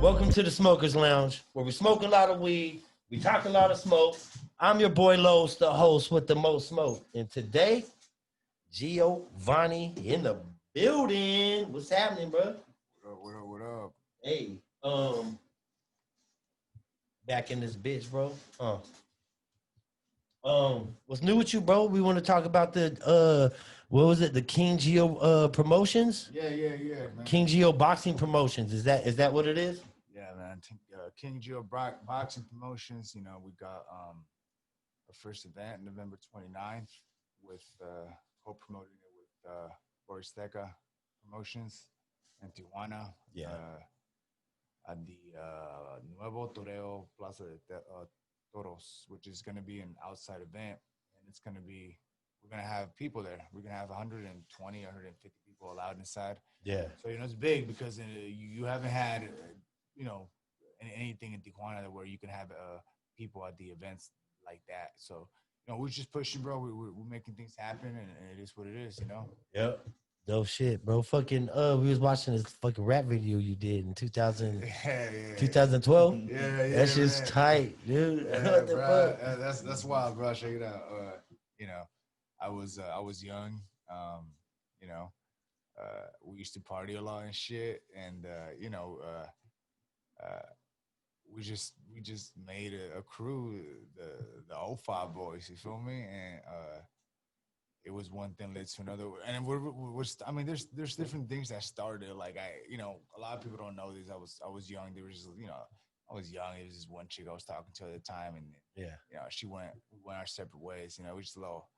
Welcome to the Smokers Lounge, where we smoke a lot of weed, we talk a lot of smoke. I'm your boy Los, the host with the most smoke. And today, Giovanni in the building. What's happening, bro? What up? Hey, back in this bitch, bro. What's new with you, bro? We want to talk about the what was it? The King Geo promotions? Yeah, man. King Geo boxing promotions. Is that what it is? Yeah, man. King Geo Boxing Promotions. You know, we got our first event November 29th with co-promoting it with Boris Teca Promotions in Tijuana. Yeah. At the Nuevo Toreo Plaza de Toros, which is going to be an outside event, and it's going to be, we're going to have people there. We're going to have 120, 150 people allowed inside. Yeah. So, you know, it's big because you haven't had, you know, anything in Tijuana where you can have people at the events like that. So, you know, we're just pushing, bro. We're making things happen, and it is what it is, you know? Yep. Dope shit, bro. Fucking, we was watching this fucking rap video you did in 2012. Yeah. That shit's man. tight, dude. Yeah, What the bro. fuck? That's wild, bro. Check it out. You know, I was young. You know, we used to party a lot and shit, and you know, we just made a crew, the 05 boys. You feel me? And it was one thing led to another, and I mean, there's different things that started. Like you know, a lot of people don't know this. I was young. There was just, you know, I was young. It was just one chick I was talking to at the time, and Yeah. you know, we went our separate ways. You know, it was just a little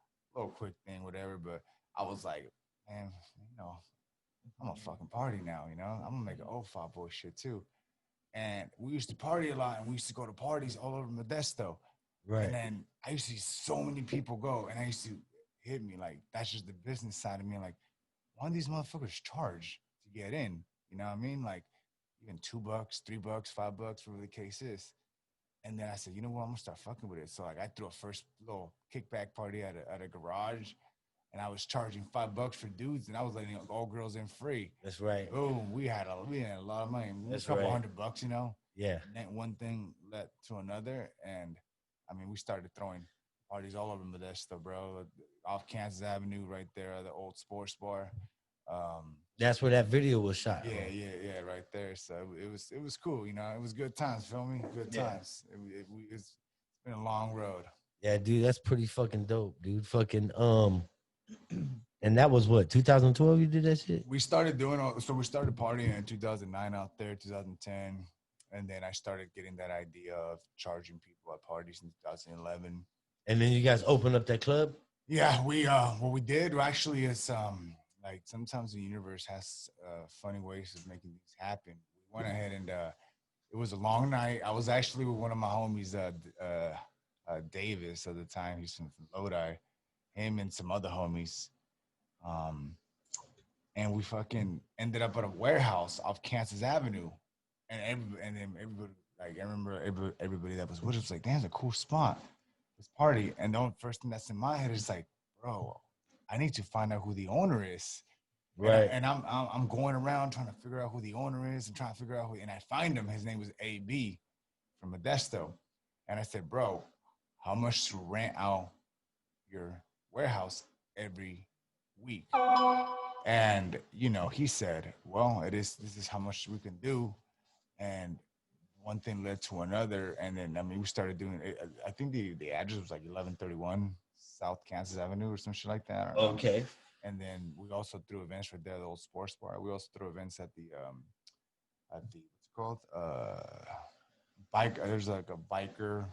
quick thing, whatever. But I was like, man, you know, I'm a fucking party now. You know, I'm gonna make an 05 boy shit too. And we used to party a lot, and we used to go to parties all over Modesto. Right. And then I used to see so many people go, and I used to hit me like, that's just the business side of me. Like, why do these motherfuckers charge to get in? You know what I mean? Like, even $2, $3, $5, whatever the case is. And then I said, you know what? I'm gonna start fucking with it. So like, I threw a first little kickback party at a garage, and I was charging $5 for dudes, and I was letting all girls in free. That's right. Boom, we had a lot of money. That's a couple right. $100, you know. Yeah. And then one thing led to another, and I mean, we started throwing parties all over Modesto, bro. Off Kansas Avenue, right there, the old sports bar. That's where that video was shot. Yeah, right there. So it was cool, you know. It was good times, feel me? Good times. It's been a long road. Yeah, dude, that's pretty fucking dope, dude. Fucking and that was what, 2012 you did that shit? We started we started partying in 2009 out there, 2010, and then I started getting that idea of charging people at parties in 2011. And then you guys opened up that club? Yeah, we what we did actually is like, sometimes the universe has funny ways of making things happen. We went ahead and it was a long night. I was actually with one of my homies, Davis at the time. He's from Lodi. Him and some other homies. And we fucking ended up at a warehouse off Kansas Avenue. And then everybody, like, I remember everybody that was with us was like, damn, it's a cool spot, this party. And the first thing that's in my head is like, bro, I need to find out who the owner is. Right. And I'm going around trying to figure out who the owner is and trying to figure out and I find him. His name was AB from Modesto. And I said, bro, how much to rent out your warehouse every week? And, you know, he said, well, this is how much we can do. And one thing led to another. And then, I mean, we started doing it. I think the address was like 1131 South Kansas Avenue or some shit like that. Okay. And then we also threw events right there, the old sports bar. We also threw events at the what's it called? There's like a biker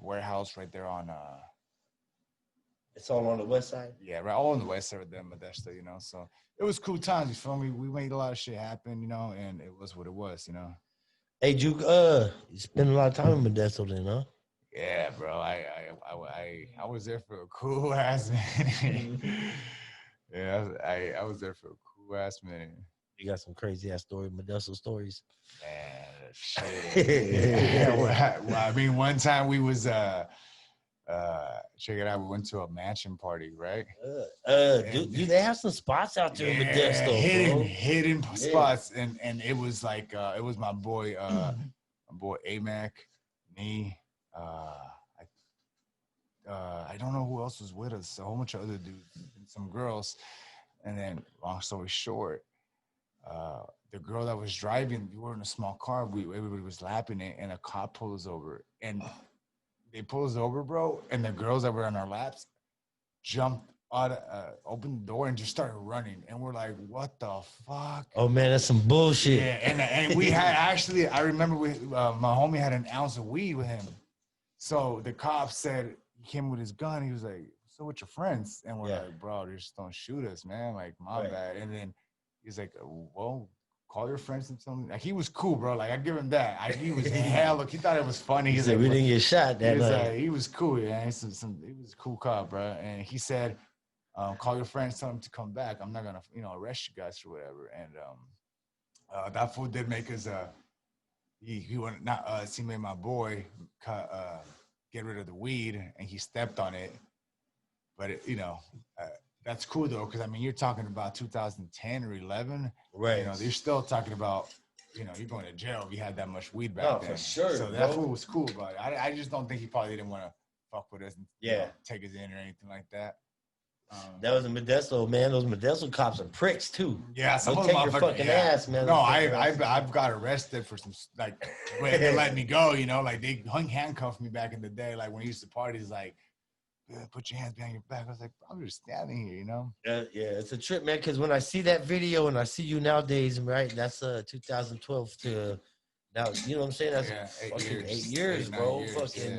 warehouse right there on It's all on the west side? Yeah, right, all on the west side of Modesto, you know. So it was cool times, you feel me? We made a lot of shit happen, you know, and it was what it was, you know. Hey, Juke, you spend a lot of time in Modesto then, huh? Yeah, bro. I was there for a cool ass minute. Yeah, I was there for a cool ass minute. You got some crazy ass Modesto stories. Man, shit. Yeah, well, I mean, one time we was check it out. We went to a mansion party, right? Dude, they have some spots out there in Modesto, hidden Yeah. spots, and it was like it was my boy Amac, me, I don't know who else was with us. A whole bunch of other dudes and some girls. And then, long story short, the girl that was driving, we were in a small car. Everybody was lapping it, and a cop pulls us over. And they pulled us over, bro. And the girls that were on our laps jumped out, opened the door, and just started running. And we're like, "What the fuck?" Oh man, that's some bullshit. Yeah, and we had actually, I remember my homie had an ounce of weed with him. So the cop said, he came with his gun. He was like, "So with your friends?" And we're like, "Bro, they just don't shoot us, man. Like, my bad." And then he's like, "Well, call your friends and tell them." Like, he was cool, bro. Like, I give him that. He was hell. Look, he thought it was funny. He said, "We didn't get shot that night." He was cool, yeah. He was a cool cop, bro. And he said, "Call your friends, tell them to come back. I'm not gonna, arrest you guys or whatever." And that fool did make us. He went not. He made my boy get rid of the weed, and he stepped on it. But that's cool though, because I mean, you're talking about 2010 or 11, right? They're still talking about, you're going to jail if you had that much weed back then. For sure. So that fool was cool, but I just don't think he probably didn't want to fuck with us and take us in or anything like that. That was in Modesto, man. Those Modesto cops are pricks too. Yeah, some don't take your fucking ass, man. No, I've got arrested for some when they let me go. Like they handcuffed me back in the day. Like when we used to parties, like, put your hands behind your back. I was like, I'm just standing here, Yeah, it's a trip, man. Because when I see that video and I see you nowadays, right? That's 2012 to now. You know what I'm saying? That's 8 years, bro. Fucking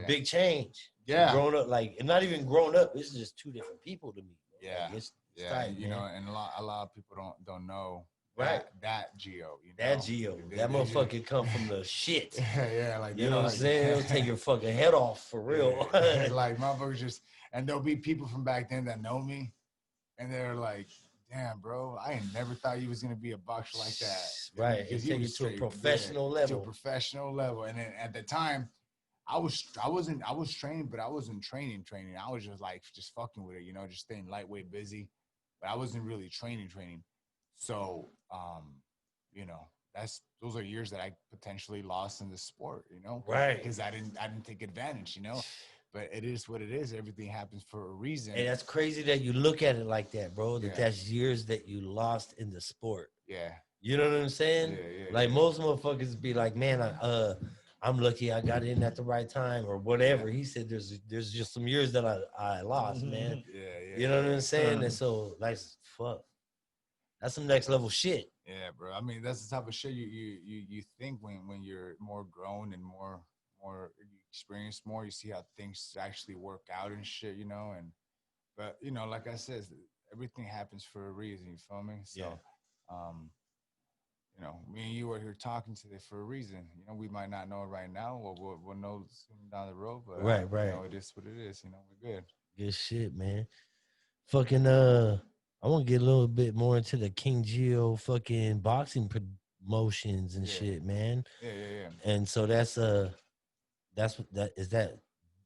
big change. Yeah, grown up, and not even grown up. It's just two different people to me. Bro. Yeah, it's tight, and a lot of people don't know. Right, that Gio, that Gio, that motherfucker come from the shit. Yeah, like you know what I'm saying. It'll take your fucking head off for real. Like motherfuckers just, and there'll be people from back then that know me, and they're like, "Damn, bro, I ain't never thought you was gonna be a boxer like that." Right, it take you to a professional level. To a professional level, and then at the time, I was training, but I wasn't training. I was just fucking with it, just staying lightweight busy, but I wasn't really training. So, those are years that I potentially lost in the sport, right? Because I didn't take advantage, But it is what it is. Everything happens for a reason. And that's crazy that you look at it like that, bro. That's years that you lost in the sport. Yeah. You know what I'm saying? Like most motherfuckers be like, man, I'm lucky I got in at the right time or whatever. He said there's just some years that I lost, man. Yeah. You know what I'm saying? And so fuck. That's some next level shit. Yeah, bro. I mean, that's the type of shit you think when you're more grown and more you experience more, you see how things actually work out and shit, but like I said, everything happens for a reason, you feel me? So me and you are here talking today for a reason. We might not know it right now, or we'll know soon down the road. But right. It is what it is. We're good. Good shit, man. Fucking I want to get a little bit more into the King Gio fucking boxing promotions and shit, man. Yeah. And so that's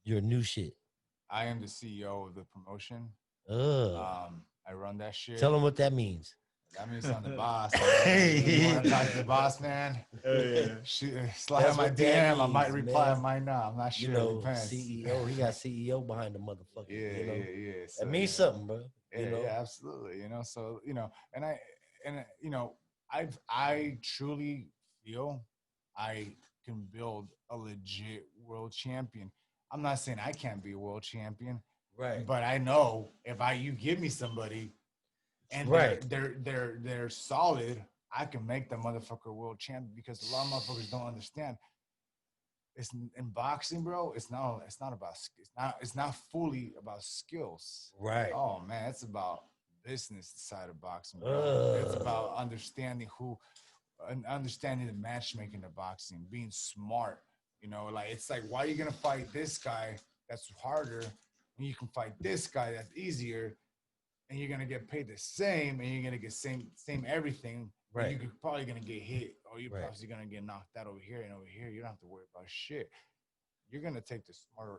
your new shit. I am the CEO of the promotion. I run that shit. Tell them what that means. That means I'm the boss. You want to talk to the boss, man? Slide on my DM. Means, I might reply. Man. I might not. I'm not sure. CEO. He got CEO behind the motherfucker. Yeah. So, that means something, bro. Yeah, absolutely. So and I truly feel I can build a legit world champion. I'm not saying I can't be a world champion, right? But I know if you give me somebody. And they're solid, I can make the motherfucker world champion, because a lot of motherfuckers don't understand. It's in boxing, bro. It's not fully about skills. Right. Oh man, it's about business side of boxing, bro. It's about understanding the matchmaking of boxing, being smart. It's like, why are you gonna fight this guy that's harder when you can fight this guy that's easier? And you're gonna get paid the same, and you're gonna get same everything. Right. You're probably gonna get hit, or you're probably gonna get knocked out over here and over here. You don't have to worry about shit. you're gonna take the smarter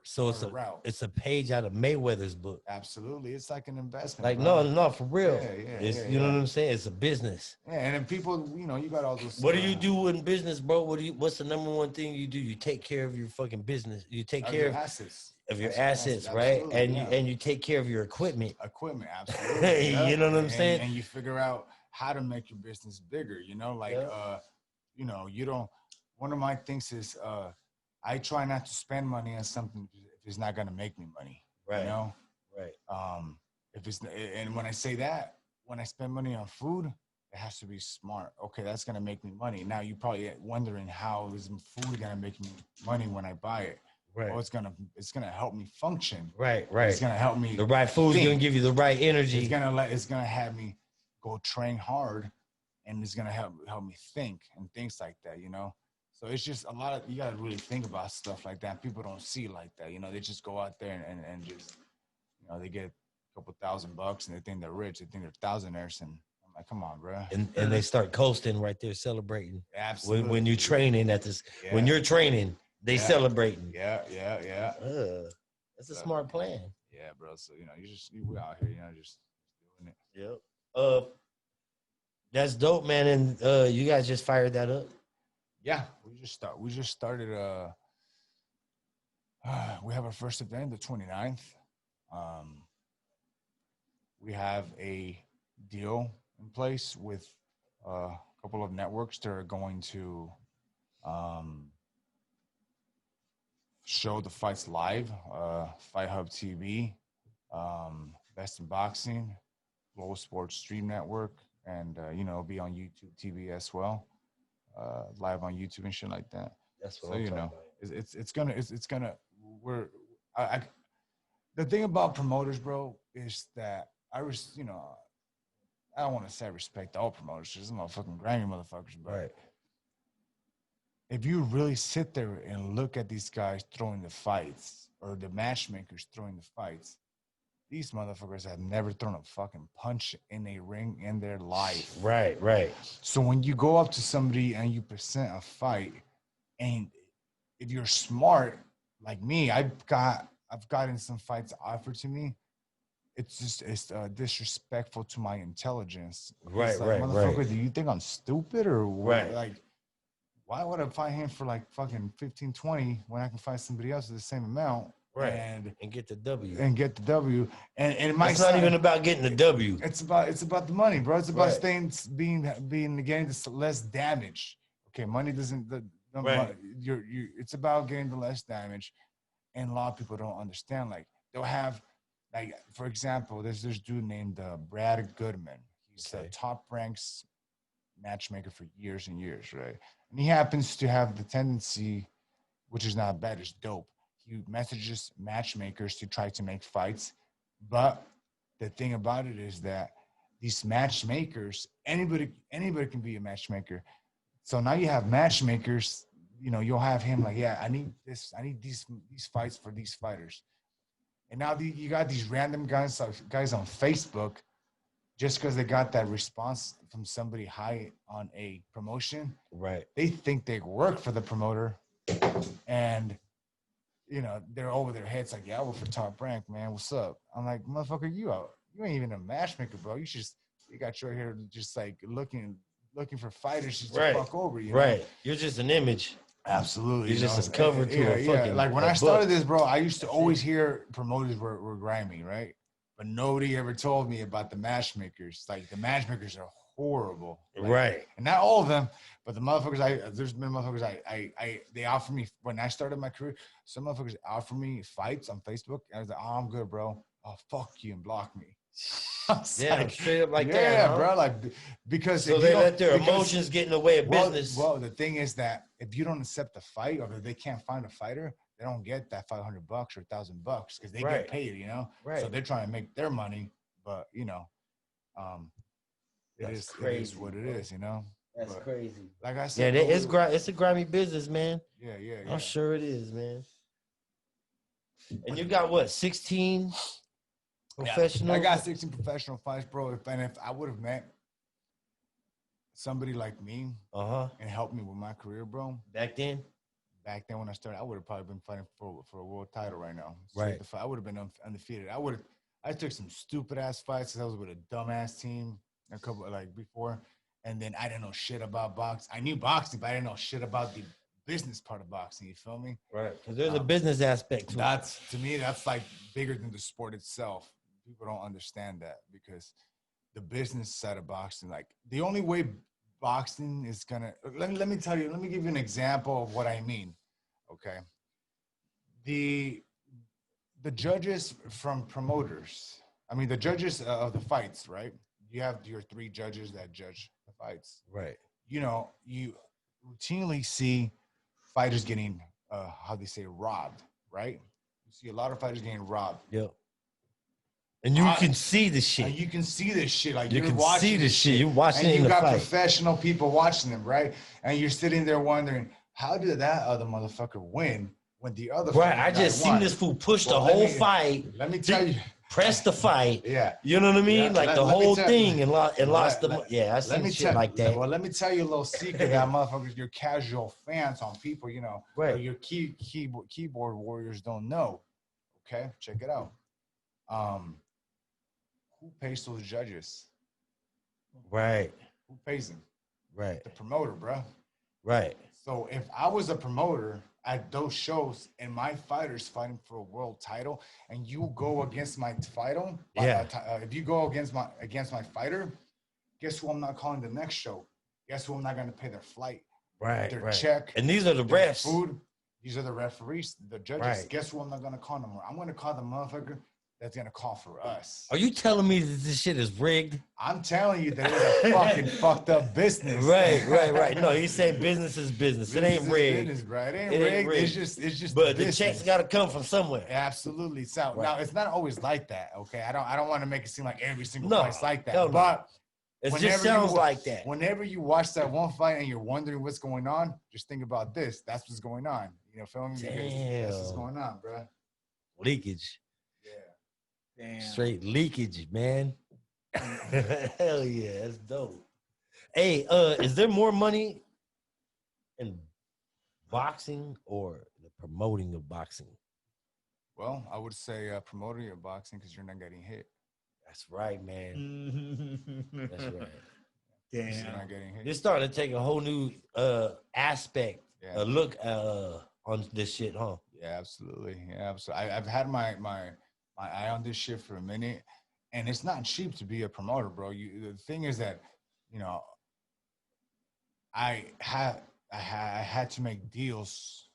route. It's a page out of Mayweather's book. Absolutely, it's like an investment. Like no, for real. You know what I'm saying? It's a business. Yeah, and then people, you know, you got all those. What do you do in business, bro? What's the number one thing you do? You take care of your fucking business. You take care of assets. Of your assets, right? And you take care of your equipment. Absolutely. You know what I'm saying? And you figure out how to make your business bigger. You know, like you know, you don't. One of my things is I try not to spend money on something if it's not gonna make me money. Right. You know. Right. If it's, and when I say that, when I spend money on food, it has to be smart. Okay, that's gonna make me money. Now you probably wondering how is food gonna make me money when I buy it. Right. Oh, it's gonna help me function. Right. It's gonna help me. The right food's gonna give you the right energy. It's gonna have me go train hard, and it's gonna help me think and things like that. You know. So it's just a lot of, you gotta really think about stuff like that. People don't see like that. You know, they just go out there and just, you know, they get a couple $1,000 and they think they're rich. They think they're thousandaires, and I'm like, come on, bro. And they start coasting right there, celebrating. Absolutely. When you're training at this, when you're training. They celebrating. Yeah. That's a smart plan. Yeah, bro. So, you know, we out here, you know, just doing it. Yep. That's dope, man. And you guys just fired that up? Yeah, we just started. We have our first event, the 29th. We have a deal in place with a couple of networks that are going to show the fights live. Fight Hub TV, Best in Boxing, Global Sports Stream Network, and you know, be on YouTube TV as well, live on YouTube and shit like that. That's what so I'm you know. About. It's gonna. The thing about promoters, bro, is that I don't want to say I respect all promoters. There's motherfucking grimy motherfuckers, but right. If you really sit there and look at these guys throwing the fights, or the matchmakers throwing the fights, these motherfuckers have never thrown a fucking punch in a ring in their life. Right. So when you go up to somebody and you present a fight, and if you're smart like me, I've gotten some fights offered to me. It's disrespectful to my intelligence. Right, motherfucker, do you think I'm stupid or what? Right. Like, why would I fight him for like fucking 15, 20 when I can fight somebody else at the same amount? Right. And get the W. And it might it's not even about getting the W. It's about the money, bro. It's about getting this less damage. Okay, money doesn't it's about getting the less damage. And a lot of people don't understand. Like, they'll have, like, for example, there's this dude named Brad Goodman. He's a top ranks matchmaker for years and years, right? And he happens to have the tendency, which is not bad, it's dope. He messages matchmakers to try to make fights. But the thing about it is that these matchmakers, anybody can be a matchmaker. So now you have matchmakers, you know, you'll have him like, yeah, I need these fights for these fighters. And now you got these random guys on Facebook, just because they got that response from somebody high on a promotion. Right. They think they work for the promoter, and, you know, they're over their heads like, yeah, I work for Top Rank, man. What's up? I'm like, motherfucker, you ain't even a matchmaker, bro. You got your hair just like looking for fighters just to fuck over, you know? Right. You're just an image. Absolutely. You're just a cover to a fucking Like, when I started this, bro, I used to always hear promoters were grimy, right? But nobody ever told me about the matchmakers. Like, the matchmakers are horrible. Like, right. And not all of them, but the motherfuckers there's been motherfuckers they offer me, when I started my career, some motherfuckers offer me fights on Facebook. And I was like, oh, I'm good, bro. Oh, fuck you, and block me. Yeah, like, straight up like that. Yeah, bro. Like, because so they let their emotions get in the way of business. Well, the thing is that if you don't accept the fight, or if they can't find a fighter, they don't get that $500 or $1,000 because they get paid, you know. Right. So they're trying to make their money, but you know, it is what it is, you know. That's crazy. Like I said, it's a grimy business, man. Yeah. I'm sure it is, man. And you got what, 16 professional? I got 16 professional fights, bro. If I would have met somebody like me, and helped me with my career, bro, back then, back then when I started, I would have probably been fighting for a world title right now. Right. I would have been undefeated. I took some stupid ass fights because I was with a dumbass team a couple before, and then I didn't know shit about boxing. I knew boxing, but I didn't know shit about the business part of boxing. You feel me? Right. Because there's a business aspect to it. To me, that's like bigger than the sport itself. People don't understand that because the business side of boxing, like the only way boxing is gonna let me give you an example of what I mean. Okay. The judges from promoters, the judges of the fights, right? You have your 3 judges that judge the fights. Right. You routinely see fighters getting robbed, right? You see a lot of fighters getting robbed. Yep. And you can see the shit. And you can see this shit. Like you you're can watching see the shit. You're watching and it in you got the fight. professional people watching them, right? And you're sitting there wondering, how did that other motherfucker win when the other right? I just seen this fool push the whole fight. Let me tell you. Press the fight. Yeah. You know what I mean? Yeah, like the whole thing and lost the I seen shit like that. Well, let me tell you a little secret that motherfuckers, your casual fans on people, right. Your keyboard warriors don't know. Okay, check it out. Who pays those judges? Right. Who pays them? Right. The promoter, bro. Right. So if I was a promoter at those shows and my fighter's fighting for a world title and you go against my fighter, if you go against my fighter, guess who I'm not calling the next show? Guess who I'm not going to pay their flight, their check. And these are the refs. Food. These are the referees, the judges. Right. Guess who I'm not going to call no more? I'm going to call the motherfucker that's going to call for us. Are you telling me that this shit is rigged? I'm telling you that it's a fucking fucked up business. Right. No, he's saying business is business. It ain't rigged. Business, bro. It ain't rigged. It's just But the checks got to come from somewhere. Absolutely. So now it's not always like that, okay? I don't want to make it seem like every single fight's like that. But it just sounds like that. Whenever you watch that one fight and you're wondering what's going on, just think about this. That's what's going on. Feel me? Damn. That's what's going on, bro. Leakage. Yeah. Damn. Straight leakage, man. Hell yeah, that's dope. Hey, is there more money in boxing or the promoting of boxing? Well, I would say promoting your boxing because you're not getting hit. That's right, man. That's right. Damn. You're not getting hit. This starting to take a whole new aspect, a look on this shit, huh? Yeah, absolutely. Yeah, absolutely. I've had my eye on this shit for a minute, and it's not cheap to be a promoter, bro. The thing is that, I had to make deals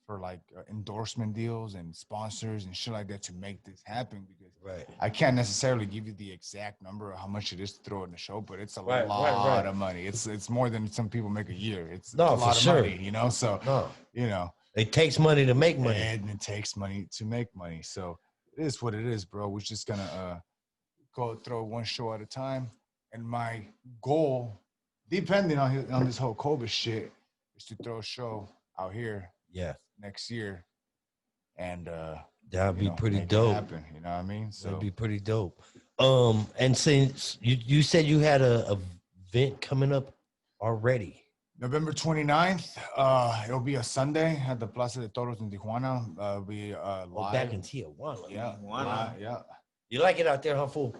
for like endorsement deals and sponsors and shit like that to make this happen because I can't necessarily give you the exact number of how much it is to throw in the show, but it's a lot of money. It's more than some people make a year. It's a lot of money, So it takes money to make money, and it takes money to make money. So it is what it is, bro. We're just gonna go throw one show at a time. And my goal, depending on this whole COVID shit, is to throw a show out here. Yeah. Next year, and that'd be pretty dope. Happen, you know what I mean? So that'd be pretty dope. And since you said you had a event coming up already. November 29th, it'll be a Sunday at the Plaza de Toros in Tijuana. It'll be live. Back in Tijuana. Yeah. Yeah. You like it out there, huh, fool?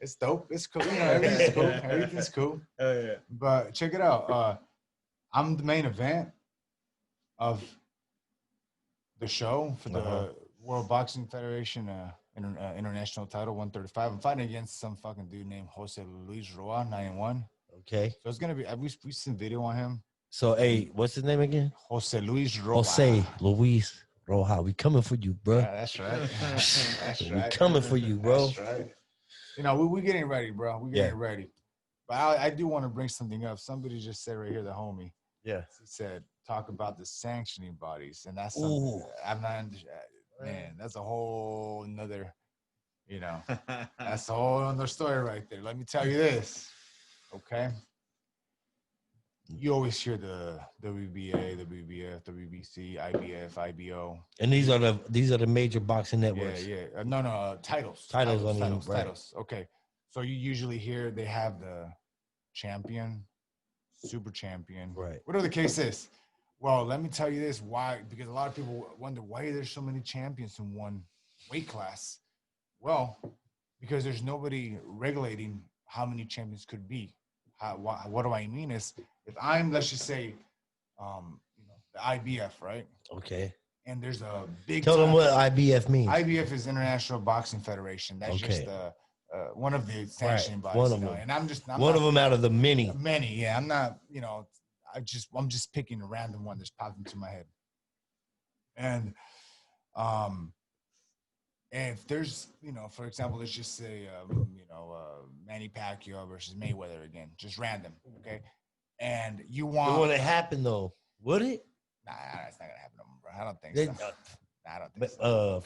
It's dope. It's cool. Everything's cool. Everything's cool. Oh, yeah. But check it out. I'm the main event of the show for the World Boxing Federation international title 135. I'm fighting against some fucking dude named Jose Luis Roa, 9-1. Okay. So it's gonna be. We seen video on him. So hey, what's his name again? Jose Luis Roa. Jose Luis Roa. We coming for you, bro. Yeah, that's right. That's right. We coming for you, bro. That's right. We getting ready, bro. We getting ready. But I do want to bring something up. Somebody just said right here, the homie. Yeah. He said, talk about the sanctioning bodies. And that's something I'm not, man, that's a whole nother, that's a whole other story right there. Let me tell you this, okay? You always hear the WBA, the WBF, WBC, IBF, IBO. And these are the major boxing networks. Yeah. No, titles. Titles. Okay. So you usually hear they have the champion, super champion, right? Whatever the case is, Well, let me tell you this: why? Because a lot of people wonder why there's so many champions in one weight class. Well, because there's nobody regulating how many champions could be. What do I mean is, if I'm, let's just say, the IBF, right? Okay. And there's a big. Tell them what IBF means. IBF is International Boxing Federation. That's just one of the sanctioning bodies. One of them. And I'm one of them out of the many. Many, yeah. I'm not, I'm just picking a random one that's popped into my head. And if there's, for example, let's just say, Manny Pacquiao versus Mayweather again, just random, okay? And you want. It wouldn't happen though, would it? Nah, it's not gonna happen, bro. I don't think so. Nah, I don't think so.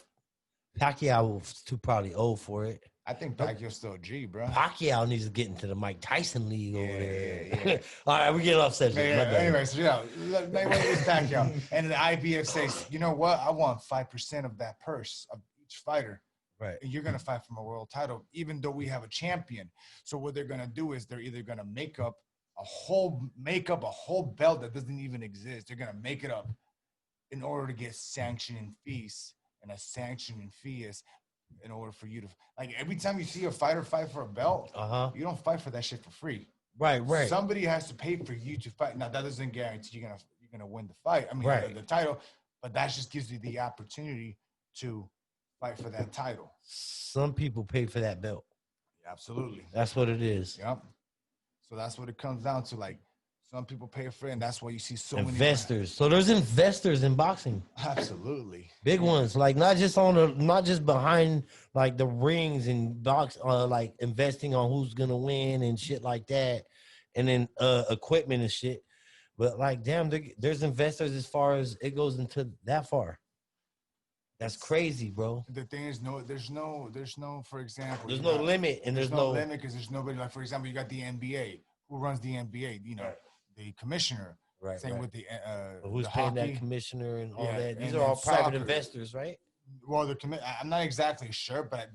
Pacquiao was too probably old for it. I think Pacquiao's still a G, bro. Pacquiao needs to get into the Mike Tyson league over there. Yeah. All right, we're getting off subject. Anyway, so Mayweather's Pacquiao, and the IBF says, you know what? I want 5% of that purse of each fighter. Right. And you're gonna fight for a world title, even though we have a champion. So what they're gonna do is they're either gonna make up a whole belt that doesn't even exist. They're gonna make it up in order to get sanctioning fees, and a sanctioning fee is in order for you to, like, every time you see a fighter fight for a belt, you don't fight for that shit for free. Right. Somebody has to pay for you to fight. Now that doesn't guarantee you're gonna win the fight. I mean, the title, but that just gives you the opportunity to fight for that title. Some people pay for that belt. Absolutely. That's what it is. Yep. So that's what it comes down to. Like, some people pay for it, and that's why you see so many investors. So there's investors in boxing. Absolutely. Big ones, like not just behind like the rings and box, like investing on who's gonna win and shit like that, and then equipment and shit. But like, damn, there's investors as far as it goes into that far. That's crazy, bro. The thing is, there's no, for example, there's no limit, and there's no limit because there's nobody. Like, for example, you got the NBA. Who runs the NBA? The commissioner. Right. Same with the who's the paying hockey. that commissioner and all that. These and are all private soccer. investors, right? Well, I'm not exactly sure, but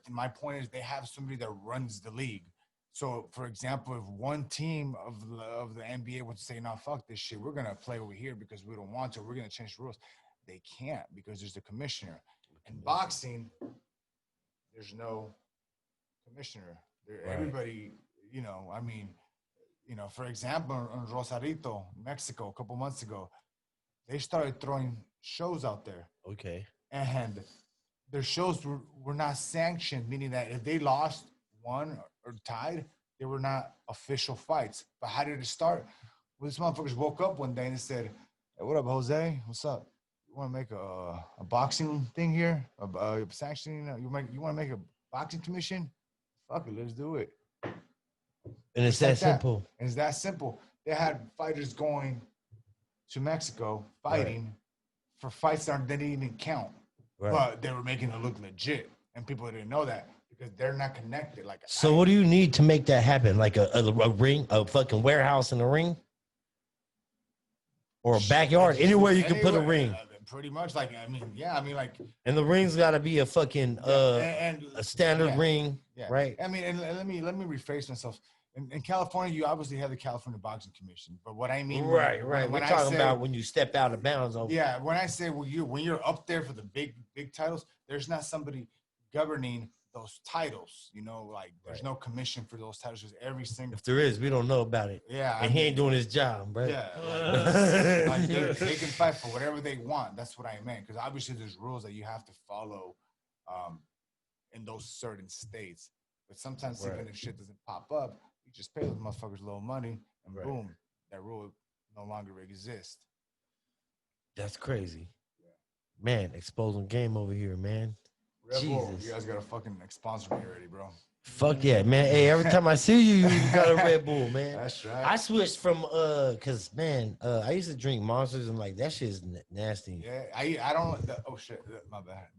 my point is they have somebody that runs the league. So, for example, if one team of the NBA wants to say, "No, fuck this shit, we're gonna play over here because we don't want to. We're gonna change the rules," they can't because there's a commissioner. In boxing, there's no commissioner. Everybody, for example, in Rosarito, Mexico, a couple months ago, they started throwing shows out there. Okay. And their shows were not sanctioned, meaning that if they lost, won, or tied, they were not official fights. But how did it start? Well, these motherfuckers woke up one day and said, "Hey, what up, Jose? What's up? You want to make a boxing thing here? A sanctioning? You want to make a boxing commission? Fuck it, let's do it." And it's that simple. It's that simple. They had fighters going to Mexico fighting for fights that didn't even count. Right. But they were making it look legit. And people didn't know that because they're not connected. Like, so what do you need to make that happen? Like a ring, a fucking warehouse and a ring? Or a backyard, anywhere you can put a ring. Pretty much, like, and the ring's got to be a fucking a standard ring, right? I mean, and let me rephrase myself. In California, you obviously have the California Boxing Commission, but what I mean, right. We're talking about when you step out of bounds. Yeah, when I say when you're up there for the big titles, there's not somebody governing those titles. Like there's no commission for those titles. Just every single. If there is, we don't know about it. Yeah, and he ain't doing his job, bro. Yeah, like they can fight for whatever they want. That's what I meant. Because obviously there's rules that you have to follow, in those certain states. But sometimes even if shit doesn't pop up, you just pay those motherfuckers a little money, and boom, that rule no longer exists. That's crazy. Yeah. Man, exposing game over here, man. Red Bull, you guys got a fucking sponsor me already, bro. Fuck yeah, man. Hey, every time I see you, you got a Red Bull, man. That's right. I switched from cause man, I used to drink Monsters and like that shit's nasty. Yeah, I don't. Oh shit, my bad.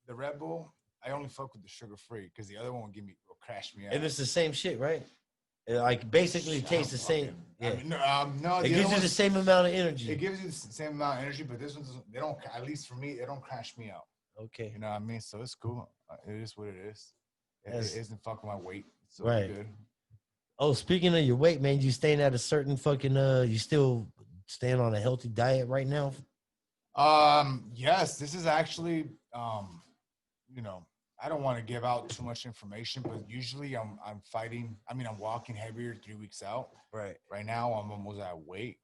The Red Bull, I only fuck with the sugar free because the other one will crash me out. And it's the same shit, right? Like basically it tastes the same. Yeah. I mean, no, it gives you the same amount of energy. It gives you the same amount of energy, but this one doesn't. They don't. At least for me, it don't crash me out. Okay. You know what I mean? So it's cool. It is what it is. It isn't fucking my weight. So right. It's good. Oh, speaking of your weight, man, you staying at a certain fucking you still staying on a healthy diet right now? Yes, this is actually, you know, I don't want to give out too much information, but usually I'm fighting. I mean, I'm walking heavier 3 weeks out. Right. Right now, I'm almost at weight,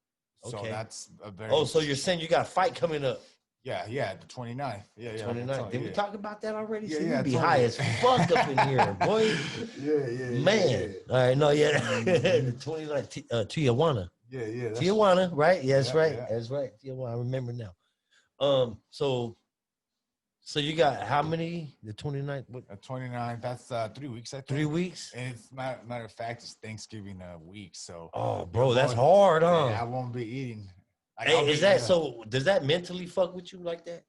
so Okay. that's a very. Oh, so you're saying you got a fight coming up? Yeah, the 29th. Yeah. 29. Did we talk about that already? Yeah, See, yeah, we be totally. high as fuck up in here, boy. Yeah. Man. All right, no, yeah. The 29, Tijuana. Yeah. Tijuana, right? Yeah, that's Yeah, right. yeah. That's right. Tijuana, I remember now. So you got how many? The 29th? What, 29th. That's 3 weeks, I think. 3 weeks? And it's matter of fact, it's Thanksgiving week. So Oh, bro, that's hard, huh? I won't be eating. Like, Hey, is that so? Does that mentally fuck with you like that?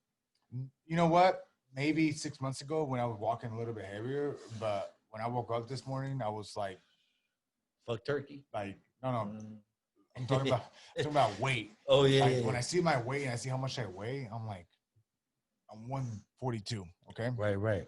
You know what? Maybe 6 months ago when I was walking a little bit heavier, but when I woke up this morning, I was like, fuck turkey? like, no. I'm talking about weight. Oh, yeah, Like, yeah. when I see my weight and I see how much I weigh, I'm like, I'm 142. Okay. Right.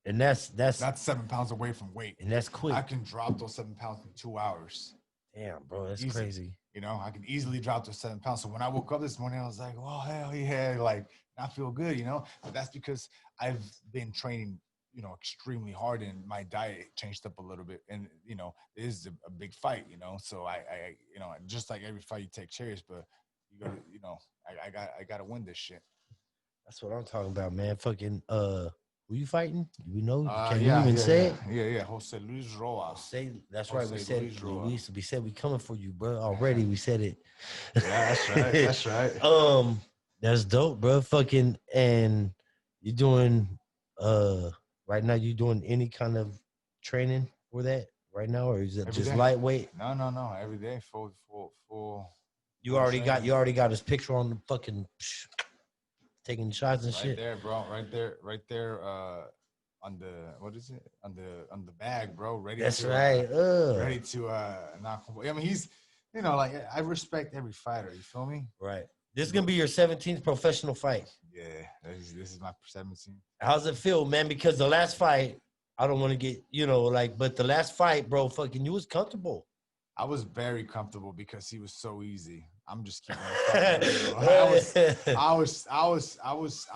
And that's 7 pounds away from weight. and that's quick. I can drop those 7 pounds in 2 hours. Damn, bro, that's Easy. crazy. You know, I can easily drop to 7 pounds. So when I woke up this morning, I was like, oh, hell yeah. Like, I feel good, you know? But that's because I've been training, you know, extremely hard and my diet changed up a little bit. And, you know, it is a big fight, you know? So I, you know, just like every fight you take cheers, but you gotta, you know, I gotta win this shit. That's what I'm talking about, man. Fucking, who you fighting? Do we know? Can Yeah, you even say it? Yeah. Jose Luis Rojas. Say that's right. Jose Luis Rojas. We said we coming for you, bro. Already we said it. Yeah, that's right. That's dope, bro. Fucking, and you doing right now? You doing any kind of training for that right now, or is it Every just day. lightweight? No. Every day, full. You already got his picture on the fucking taking shots and Right shit. there, bro. Right there. On the what is it? On the bag, bro. Ready. That's to, right. Ready to knock him. I mean, he's, you know, like, I respect every fighter. You feel me? Right. This is gonna be your 17th professional fight. Yeah. This is my 17. How's it feel, man? Because the last fight, I don't want to get, you know, like, but the last fight, bro, fucking, you was comfortable. I was very comfortable because he was so easy. I'm just keeping it. I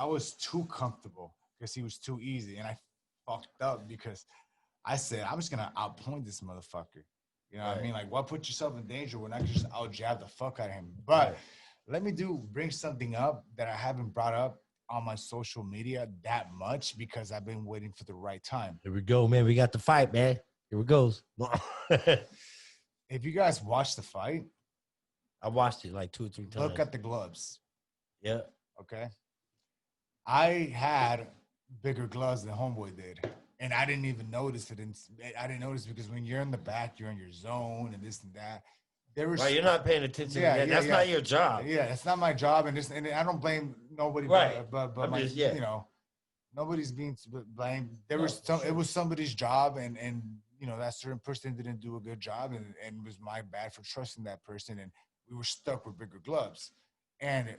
was too comfortable because he was too easy, and I fucked up because I said I'm just gonna outpoint this motherfucker. You know what I mean? Like, what put yourself in danger when I can just out jab the fuck out of him? But let me bring something up that I haven't brought up on my social media that much because I've been waiting for the right time. Here we go, man. We got the fight, man. Here it goes. If you guys watch the fight, I watched it like 2 or 3 times. look at the gloves. Yeah. Okay. I had bigger gloves than Homeboy did. And I didn't even notice it. I didn't notice because when you're in the back, you're in your zone and this and that. There was, right, you're not paying attention to that. That's not your job. Yeah, it's not my job. And I don't blame nobody, right. but my, just, you know, nobody's being blamed. It was somebody's job, and you know, that certain person didn't do a good job, and it was my bad for trusting that person, and we were stuck with bigger gloves. And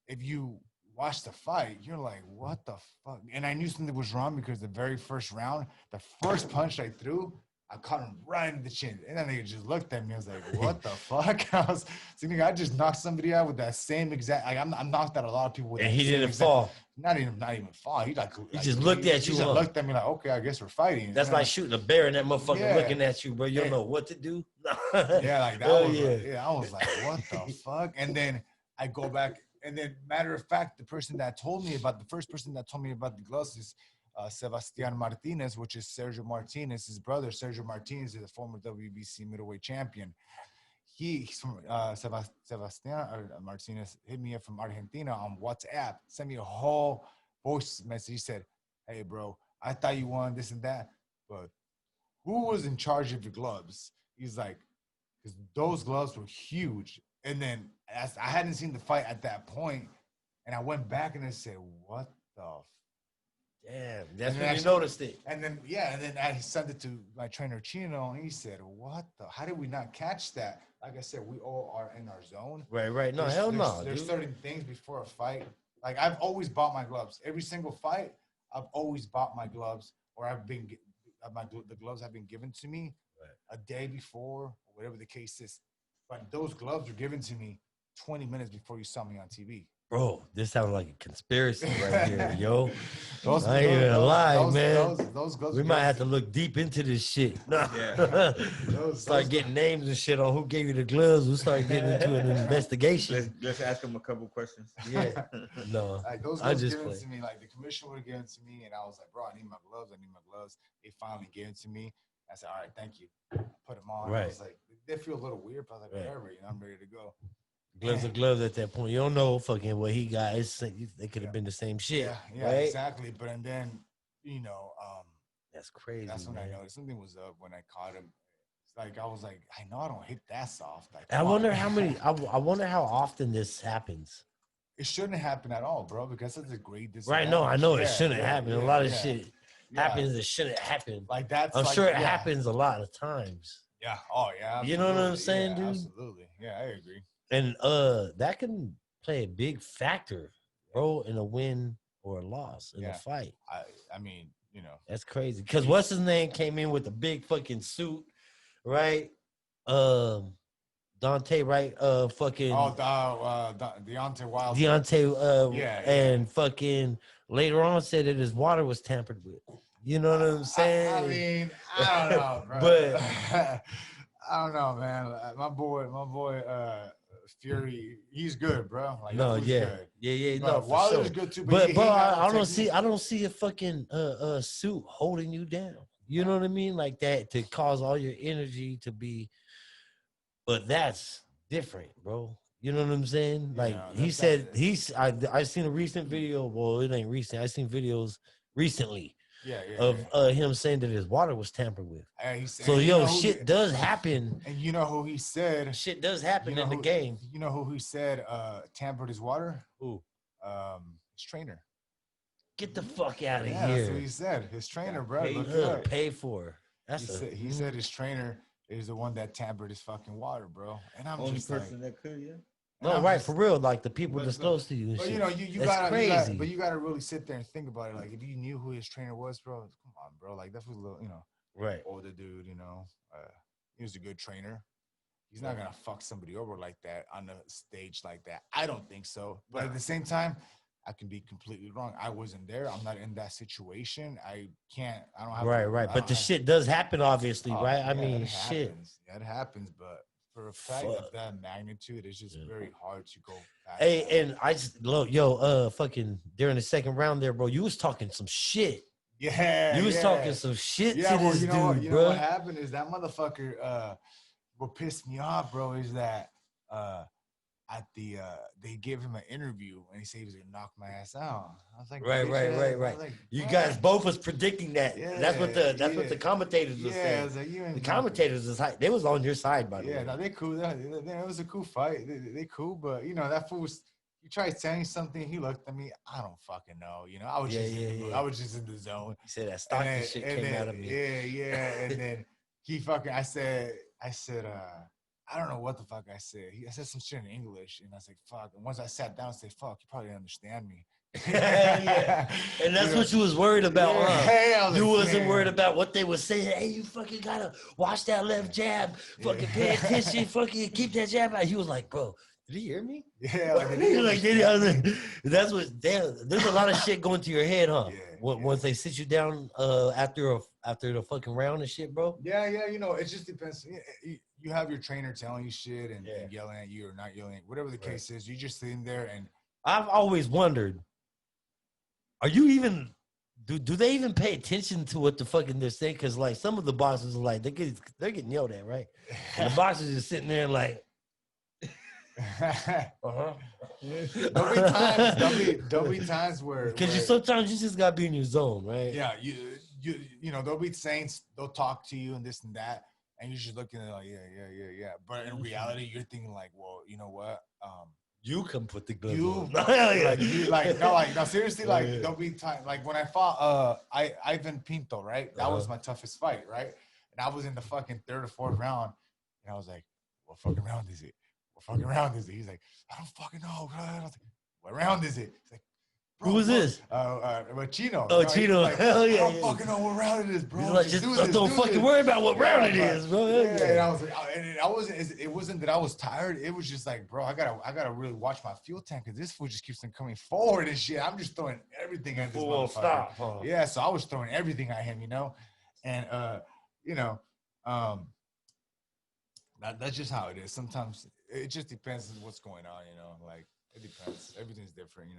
if you watch the fight, you're like, what the fuck? And I knew something was wrong because the very first round, the first punch I threw, I caught him right in the chin. And then they just looked at me. I was like, what the fuck? I was thinking I just knocked somebody out with that same exact, like, I'm knocked out a lot of people with and that he same didn't exact, fall. Not even fall. He just looked at you. He just looked at me like, okay, I guess we're fighting. That's like shooting a bear and that motherfucker looking at you, bro. You don't know what to do. Yeah, like that was I was like, what the fuck? And then I go back, and then matter of fact, the first person that told me about the gloves is Sebastian Martinez, which is Sergio Martinez, his brother. Sergio Martinez is a former WBC middleweight champion. He's from Sebastian Martinez hit me up from Argentina on WhatsApp, sent me a whole voice message. He said, hey, bro, I thought you won this and that, but who was in charge of the gloves? He's like, because those gloves were huge. And then as I hadn't seen the fight at that point, and I went back and I said, what the damn, that's when you noticed it. And then, I sent it to my trainer, Chino, and he said, how did we not catch that? Like I said, we all are in our zone. Right. No, hell no. There's certain things before a fight. Like, I've always bought my gloves. Every single fight, I've always bought my gloves, or the gloves have been given to me a day before, or whatever the case is. But those gloves were given to me 20 minutes before you saw me on TV. Bro, this sounds like a conspiracy right here, yo. Those, I ain't even lie, man. Those We might have to gloves- look deep into this shit. Yeah. Start getting names and shit on who gave you the gloves. We'll start getting into an investigation. Let's ask him a couple questions. Yeah. No. Like those I gloves just given play. to me, like the commissioner would have given to me, and I was like, bro, I need my gloves. They finally gave it to me. I said, all right, thank you. Put them on. Right. I was like, they feel a little weird, but I was like, Right. whatever, you know, I'm ready to go. Gloves are gloves at that point. You don't know fucking what he got. They could have Yeah. been the same shit. Yeah, right? exactly. But and then, you know, That's crazy. that's when man. I noticed something was up when I caught him. It's like I was like, I know I don't hit that soft. Like, I come wonder on. how many. I wonder how often this happens. It shouldn't happen at all, bro, because it's a great Right? No, I know it Yeah, shouldn't yeah, happen. yeah, a lot of yeah. shit Yeah. happens that shouldn't happen. Like that's. I'm like, sure it yeah. happens a lot of times. Yeah. Oh yeah. You know what I'm absolutely. saying, Yeah, dude? Absolutely. Yeah, I agree. And that can play a big factor, bro, in a win or a loss in a Yeah. fight. I mean, you know. That's crazy. Because what's his name came in with a big fucking suit, right? Dante, right? Fucking Oh, Deontay Wilder. Deontay, Yeah, and fucking later on said that his water was tampered with. You know what I'm saying? I mean, I don't know, bro. But- I don't know, man. My boy, Fury, he's good, bro. Like, no, that dude's yeah, good. yeah, But no, for Wilder's sure. good too. But he bro, got no I don't see, technique. I don't see a fucking suit holding you down. You know what I mean? Like that to cause all your energy to be. But that's different, bro. You know what I'm saying? Like Yeah, he that's said, not- I seen a recent video. Well, it ain't recent. I seen videos recently Yeah, yeah. of yeah. him saying that his water was tampered with. And he said- So and you yo, know who- shit does happen. And you know who he said? Shit does happen You know in the who- game. You know who he said tampered his water? Ooh, His trainer. get the fuck out of Yeah, that's what here. he said. His trainer, Got bro. paid Look it Ugh, up. pay for. That's He said his trainer is the one that tampered his fucking water, bro. And I'm Only just like, person that could, yeah. and no, I'm right, just- for real. Like the people But- that's close to you. And But shit. you know, you That's gotta, crazy. but you gotta really sit there and think about it. Like, if you knew who his trainer was, bro, come on, bro. Like, that was a little, you know, Right. older dude. You know, he was a good trainer. He's not gonna fuck somebody over like that on the stage like that. I don't think so. But at the same time, I can be completely wrong. I wasn't there. I'm not in that situation. I can't. I don't have. Right, to, right. I But don't the have- shit does happen, obviously, Oh, right? I yeah, mean, it shit. happens. Yeah, it happens. But for a fight Fuck. of that magnitude, it's just Yeah. very hard to go back. Hey, and I just look, yo, fucking during the second round there, bro, you was talking some shit. yeah, You was yeah. talking some shit Yeah, to well, this you know what? dude, You know bro. what happened is that motherfucker. What pissed me off, bro, is that at the they gave him an interview and he said he was gonna knock my ass out. I was like, Right, bitch right, ass. right, I was right. like, You what? guys both was predicting that. That's what the Yeah, the commentators was Yeah, I saying. was like, you ain't The knocking- commentators was they was on your side, by the Yeah, way. no, they cool. It was a cool fight. They cool, but you know that fool was. He tried saying something. He looked at me. I don't fucking know. You know, I was Yeah, just, yeah. I was just in the zone. He said that And Stockton then- shit and came then- out of me. Yeah, yeah. And then he fucking. I said, I don't know what the fuck I said. I said some shit in English, and I was like, fuck. And once I sat down, I said, fuck, you probably didn't understand me. Yeah. And that's what you was worried about, Yeah, huh? I was You like, wasn't man. worried about what they were saying. Hey, you fucking gotta watch that left jab. Fucking pay attention. Fucking keep that jab out. He was like, bro, did he hear me? Yeah, like, did he Like, did he? I was understand like, that's what. Damn, there's a lot of shit going to your head, huh? Yeah, Once they sit you down after the fucking round and shit, bro. Yeah, you know, it just depends. You have your trainer telling you shit and, Yeah. and yelling at you or not yelling, whatever the Right. case is. You just sitting there and I've always wondered, are you even? Do they even pay attention to what the fucking they're saying? Because like some of the boxers are like they're getting yelled at, right? And the boxers is sitting there like, uh-huh. there'll be times where Because sometimes you just gotta be in your zone, right? yeah, you know, they'll be saying, they'll talk to you and this and that, and you're just looking at it like, yeah. But in reality, you're thinking like, well, you know what? You can put the gloves You on. no, seriously, like Yeah. there'll be time like when I fought Ivan Pinto, right? That was Uh-huh. my toughest fight, right? And I was in the fucking third or fourth round, and I was like, what fucking round is it? What fucking round is it? He's like, I don't fucking know, bro. I was like, what round is it? He's like, Who was this? But Chino. Oh, he's Chino. Like, Hell yeah, I don't yeah. fucking know what round it is, bro. He's like, just do don't this. fucking worry about what round it is, bro. Hell Yeah, yeah. and I was like, it wasn't that I was tired. It was just like, bro, I gotta really watch my fuel tank because this fool just keeps on coming forward and shit. I'm just throwing everything at this Full won't motherfucker. stop, huh? Yeah, so I was throwing everything at him, and that's just how it is. Sometimes it just depends on what's going on, like it depends. Everything's different,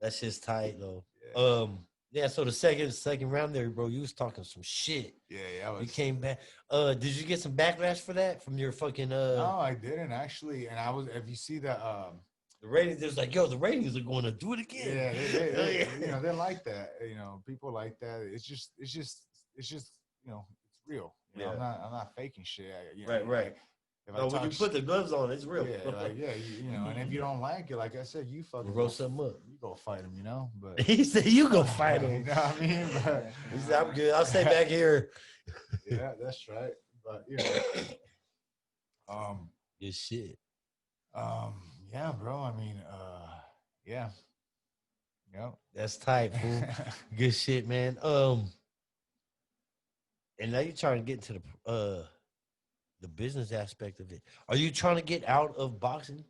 That's just tight though. Yeah. Yeah. So the second round there, bro, you was talking some shit. Yeah, You came back. Did you get some backlash for that from your fucking No, I didn't actually. And I was, if you see the ratings? There's like, yo, the ratings are going to do it again. yeah, Hell yeah. they like that. People like that. It's just it's real. Yeah. I'm not faking shit. Right. Like, if I No, when talk you put the gloves on, it's real. yeah, and if you don't like it, like I said, you fucking roll something up. you go fight him, But He said, "You go fight you him." know what I mean? But, He said, "I'm good. I'll stay back here." yeah, that's right. But Good shit. yeah, bro. I mean, yeah, That's tight, fool. Good shit, man. And now you're trying to get into the business aspect of it. Are you trying to get out of boxing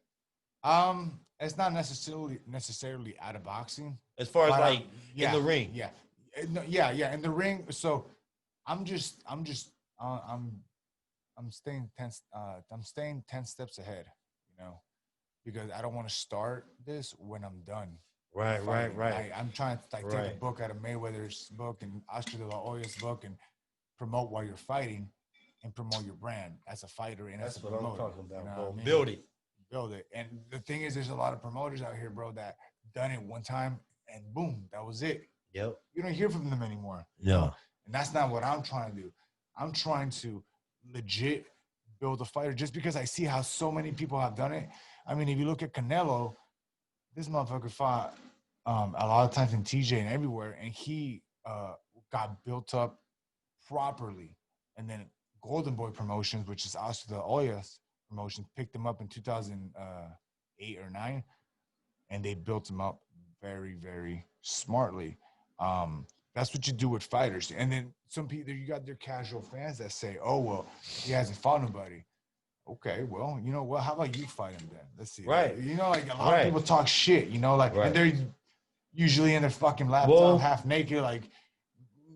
It's not necessarily out of boxing. as far as But, like in the ring? Yeah. No, yeah, in the ring. So I'm staying 10 steps ahead, because I don't want to start this when I'm done. Right. I'm trying to take Right. a book out of Mayweather's book and Oscar de la Hoya's book and promote while you're fighting and promote your brand as a fighter and That's as a what I'm promoter. talking about, You know bro. what I mean? Build it. Build it. And the thing is, there's a lot of promoters out here, bro, that done it one time and boom, that was it. Yep. You don't hear from them anymore. No. And that's not what I'm trying to do. I'm trying to legit build a fighter just because I see how so many people have done it. I mean, if you look at Canelo, this motherfucker fought a lot of times in TJ and everywhere, and he got built up properly. And then Golden Boy Promotions, which is Oscar de la Hoya's promotion, picked him up in 2008 or 9, and they built him up very, very smartly. That's what you do with fighters. And then some people, you got their casual fans that say, "Oh, well, he hasn't fought nobody." Okay, well, you know what? How about you fight him then? Let's see. Right. Like a lot of people talk shit, Right. and they're usually in their fucking laptop, Well- half naked, like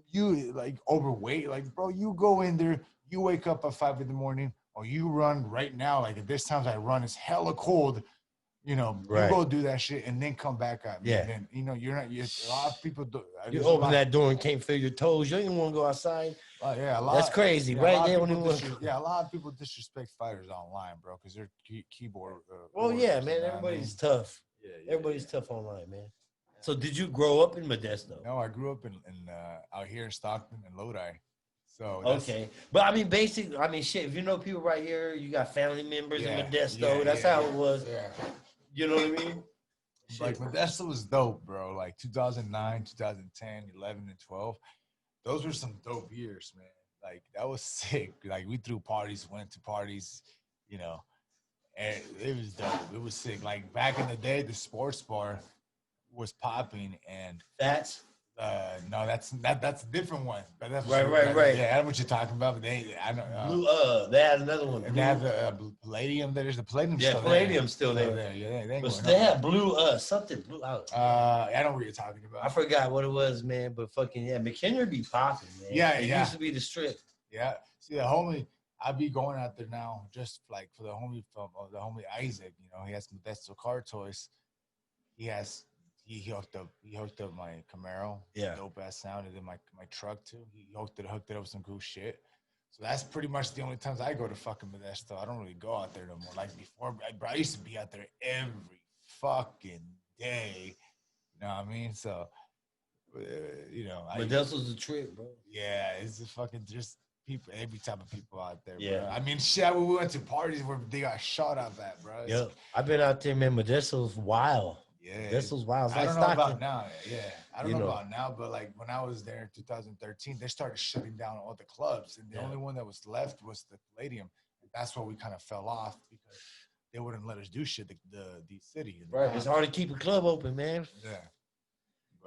you, like overweight. Like, bro, you go in there, you wake up at 5 a.m, or you run right now. Like at this times I run, it's hella cold. You Right. go do that shit and then come back at me. Yeah. And then, you're not. A lot of people do. You open that door and can't feel your toes. You don't even want to go outside. Yeah, a lot. That's crazy, yeah, right? A lot They of don't people even want. a lot of people disrespect fighters online, bro, because they're keyboard. Well, yeah, warriors, man. you know what I Everybody's mean? tough. Yeah, Everybody's tough online, man. So, did you grow up in Modesto? No, I grew up in out here in Stockton and Lodi. So Okay, but I mean, basically, shit. If you know people right here, you got family members in Modesto. yeah, That's yeah, how yeah. it was. Yeah. You know what I mean? Like Shit. Modesto was dope, bro. Like 2009, 2010, 11, and 12. Those were some dope years, man. Like that was sick. Like we threw parties, went to parties, and it was dope. It was sick. Like back in the day, the sports bar was popping, and That's no, that's a different one. But that's Right. Yeah, I know what you're talking about. But I know. blue. They had another one. And they have the Palladium. There's the Palladium. Yeah, still Palladium's still there. there. Yeah, they ain't But going they nowhere. had blue. Something blue out. I know what you're talking about. I forgot what it was, man. But fucking yeah, McHenry be popping, man. Yeah, It yeah. used to be the strip. Yeah. See, the homie, I be going out there now just like for the homie from the homie Isaac. He has Modesto car toys. He hooked up my Camaro. Yeah. Dope ass sound, and then my truck too. He hooked it up with some cool shit. So that's pretty much the only times I go to fucking Modesto. I don't really go out there no more. Like before, I used to be out there every fucking day. You know what I mean? So, Modesto's the trip, bro. yeah, it's just fucking just people, every type of people out there, Yeah. bro. I mean, shit, we went to parties where they got shot up at, bro. It's- Yep. I've been out there, man. Modesto's wild. Yeah. Modesto's wild. It's I like don't know Stockton. about now. Yeah. I don't You know know. about now, but like when I was there in 2013, they started shutting down all the clubs. And the Yeah. only one that was left was the Palladium. And that's why we kind of fell off because they wouldn't let us do shit, the city. Right. It's hard to keep a club open, man. Yeah.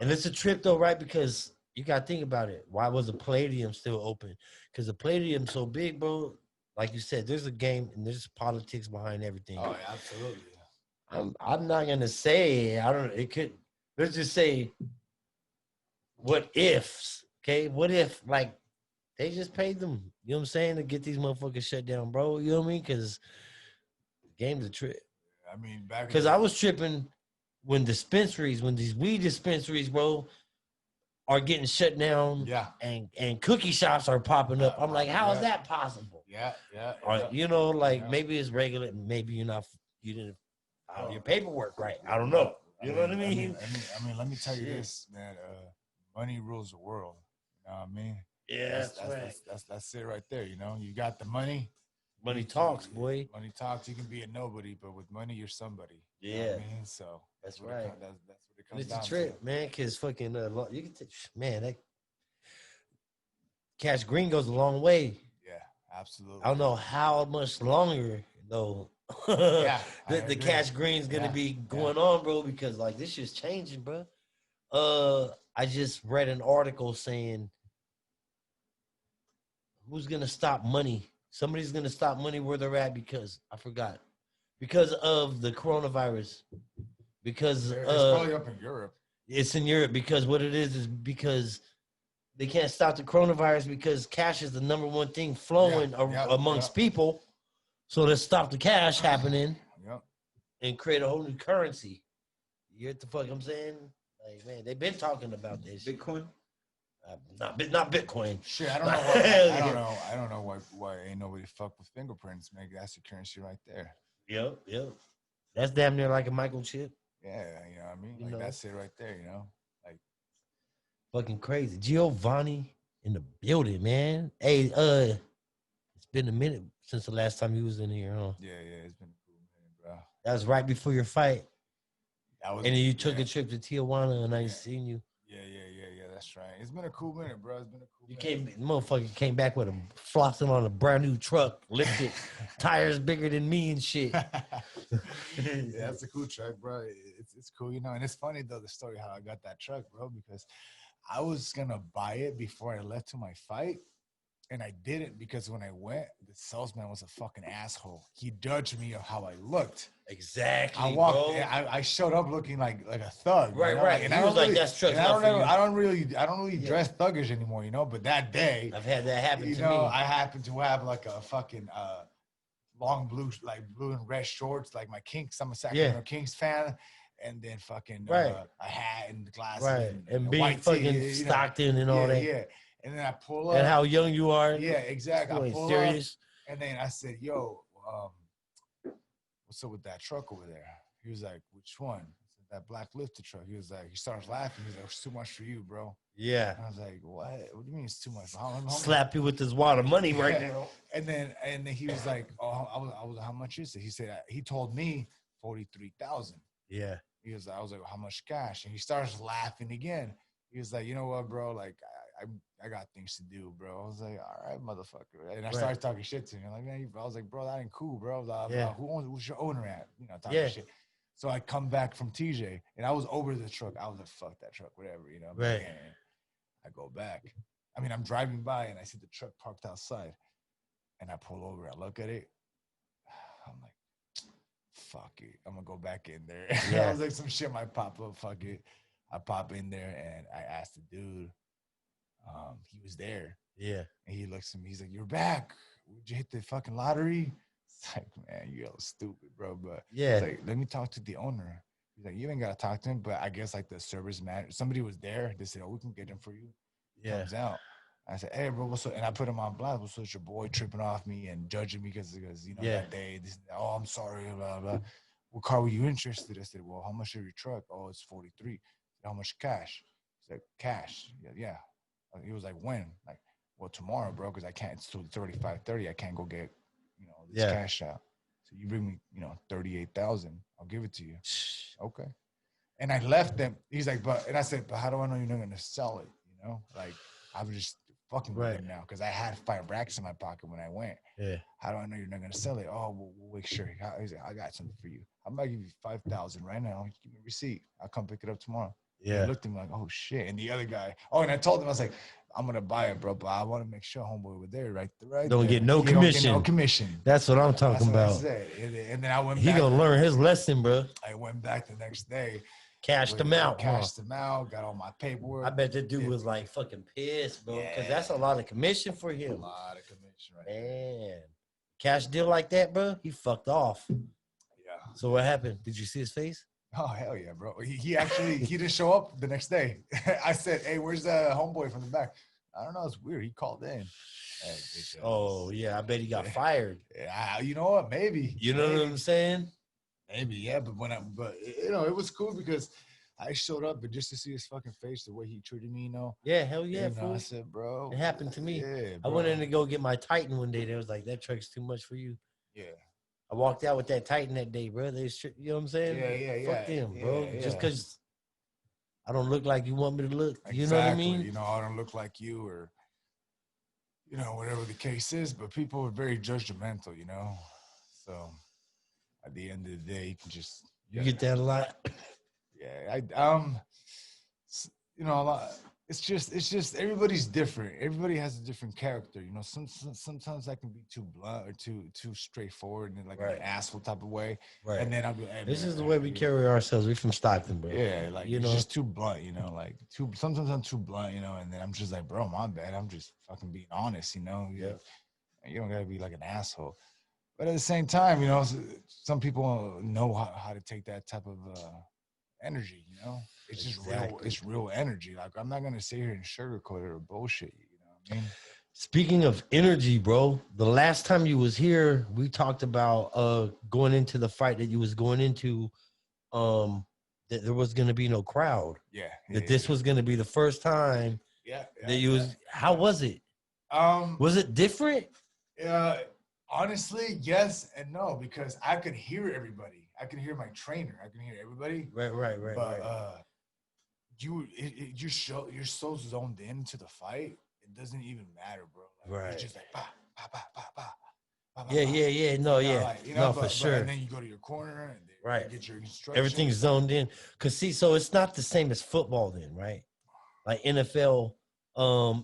And it's a trip though, right? Because you got to think about it. Why was the Palladium still open? Because the Palladium's so big, bro. Like you said, there's a game and there's politics behind everything. Oh, yeah, absolutely. I'm not gonna say I don't. It could. Let's just say, what ifs? Okay, what if like they just paid them? You know what I'm saying, to get these motherfuckers shut down, bro. You know what I mean? Because the game's a trip. I mean, back Because I was tripping when these weed dispensaries, bro, are getting shut down. Yeah. And cookie shops are popping up. I'm like, how is Yeah. that possible? Yeah. Or, you know, like Yeah. maybe it's regular. Maybe you didn't file your paperwork right. I don't know. You know what I mean? I mean, let me tell you Shit. this, man. Money rules the world. You know what I mean? Yeah, that's right. That's it right there. You know, you got the money. Money talks, boy. Money talks. You can be a nobody, but with money, you're somebody. You know Yeah. what I mean? So That's what it right. that's what it And comes it's down a trip, man. Cause fucking you can man, that Cash Green goes a long way. to. Yeah, absolutely. I don't know how much longer though. Yeah, I the agree. Cash Green's gonna Yeah, be going on, bro, because like this shit's changing, bro. I just read an article saying who's gonna stop money? Somebody's gonna stop money where they're at because I forgot. Because of the coronavirus. Because It's probably up in Europe. it's in Europe because what it is because they can't stop the coronavirus because cash is the number one thing flowing amongst people. So let's stop the cash happening and create a whole new currency. You hear what the fuck I'm saying? Like, man, they've been talking about this. Bitcoin? Not Bitcoin. Shit, I don't know. Why, I don't know why ain't nobody fuck with fingerprints, man. That's the currency right there. Yep. That's damn near like a microchip. Yeah, you know what I mean? You Like know. that's it right there, you know? Like Fucking crazy. Giovanni in the building, man. Hey, it's been a minute since the last time you was in here, huh? yeah, it's been a cool minute, bro. That was right before your fight. That was And then you took a trip to Tijuana and I ain't seen you. Yeah, that's right. It's been a cool minute, bro. It's been a cool You motherfucker came back with a flossing on a brand new truck, lifted, tires bigger than me and shit. yeah, that's a cool truck, bro. It's cool, you know. And it's funny though, the story how I got that truck, bro, because I was gonna buy it before I left to my fight. And I didn't because when I went, the salesman was a fucking asshole. He judged me of how I looked. Exactly. I walked. I showed up looking like a thug. Right, you know? right. And He I was don't like, really, "That's truck's and not for you." I don't really dress thuggish anymore, you know. But that day, I've had that happen you to know, me. I happened to have like a fucking long blue and red shorts, like my Kings. I'm a Sacramento Kings fan. And then fucking a hat and glasses, Right. And being white fucking tee, Stockton and all that. Yeah. And then I pull up. And how young you are. Yeah, exactly. You I ain't pull serious. up, and then I said, "Yo, what's up with that truck over there?" He was like, "Which one?" I said, "That black lifted truck." He was like, he starts laughing. He's like, "It's too much for you, bro." Yeah. And I was like, "What? What do you mean it's too much?" How Slap you with this wad of money right now. And then he was like, "Oh, I was. How much is it?" He said he told me 43,000. Yeah. I was like, "How much cash?" And he starts laughing again. He was like, "You know what, bro? Like, I got things to do, bro." I was like, "All right, motherfucker." And I started talking shit to him. Like, man, I was like, "Bro, that ain't cool, bro." I was like, who's your owner at? You know, talking shit. So I come back from TJ, and I was over the truck. I was like, "Fuck that truck, whatever," you know. Right. And I go back. I mean, I'm driving by, and I see the truck parked outside, and I pull over. I look at it. I'm like, fuck it. I'm gonna go back in there. Yeah. I was like, some shit might pop up. Fuck it. I pop in there and I asked the dude. He was there. Yeah. And he looks at me. He's like, "You're back. Did you hit the fucking lottery?" It's like, man, you're stupid, bro. But Yeah. it's like, let me talk to the owner. He's like, "You ain't gotta talk to him." But I guess like the service manager, somebody was there. They said, "Oh, we can get him for you." Yeah. Comes out. I said, "Hey, bro, what's up?" And I put him on blast. What's up, your boy tripping off me and judging me because you know that day. Oh, I'm sorry, blah blah. What car were you interested? I said, "Well, how much is your truck?" "Oh, it's 43. "How much cash?" He's like, "Cash." Yeah. He was like, "When?" Like, "Well, tomorrow, bro, because I can't. It's till 35:30. I can't go get, this cash out. So you bring me, 38,000. I'll give it to you." Okay. And I left them. He's like, and I said, "But how do I know you're not gonna sell it? Like I was just fucking with him now because I had 5 racks in my pocket when I went. Yeah. How do I know you're not gonna sell it?" "Oh, we'll make sure." He's like, "I got something for you. I'm gonna give you 5,000 right now. Give me a receipt. I'll come pick it up tomorrow." He Yeah. looked at me like, oh shit. And the other guy, and I told him, I was like, I'm gonna buy it, bro, but I want to make sure homeboy was there, right Don't there. get no He don't get no commission. commission. That's what I'm That's talking what I about. said. And then I went He back. gonna learn his lesson, bro. I went back the next day, Cashed them out. Huh? cashed them out, got all my paperwork. I bet that dude Yeah. was like fucking pissed, bro, because Yeah. that's a lot of commission for a him. lot of commission, right? there. Man, cash deal like that, bro. He fucked off. Yeah. So what happened? Did you see his face? Oh hell yeah, bro. He actually he didn't show up the next day. I said, hey, where's the homeboy from the back? I don't know. It's weird. He called in. Hey, bitch ass. Oh yeah, I bet he got Yeah. fired. Yeah, you know what? Maybe. You know what I'm saying? Maybe, yeah. But it was cool because I showed up, but just to see his fucking face, the way he treated me, Yeah, hell yeah, you know, fool. I said, bro. It happened to me. Yeah, I went bro. in to go get my Titan one day. They was like, that truck's too much for you. Yeah. I walked out with that Titan that day, bro. They, you know what I'm saying? Yeah, Fuck them, yeah, bro. yeah. Just because I don't look like you want me to look. Exactly. You know what I mean? You know, I don't look like you, or whatever the case is. But people are very judgmental, you know. So at the end of the day, you can just You get that a lot. yeah. A lot. It's just everybody's different. Everybody has a different character, you know. Sometimes I can be too blunt or too straightforward and like Right. an asshole type of way. Right. And then I'll be, hey, This man, is the way we carry ourselves. We from Stockton, bro. Yeah, like you it's know. just too blunt, you know. Like sometimes I'm too blunt, you know. And then I'm just like, bro, my bad. I'm just fucking being honest, you know. Yeah. You don't gotta be like an asshole. But at the same time, you know, some people know how to take that type of energy, you know. It's just real. Exactly. It's real energy. Like I'm not gonna sit here and sugarcoat it or bullshit. You know what I mean? Speaking of energy, bro, the last time you was here, we talked about going into the fight that you was going into, that there was gonna be no crowd. Yeah. That this was gonna be the first time Yeah. that you was. How was it? Was it different? Honestly, yes and no, because I could hear everybody. I could hear my trainer. I can hear everybody. Right. But you're so zoned into the fight, it doesn't even matter, bro. Like, Right. It's just like bah, bah, bah, bah, bah, bah, bah, Yeah. No, you know, yeah. like, No, for but sure. And then you go to your corner and you Right. get your instructions. Everything's zoned in. Cause see, so it's not the same as football then, right? Like NFL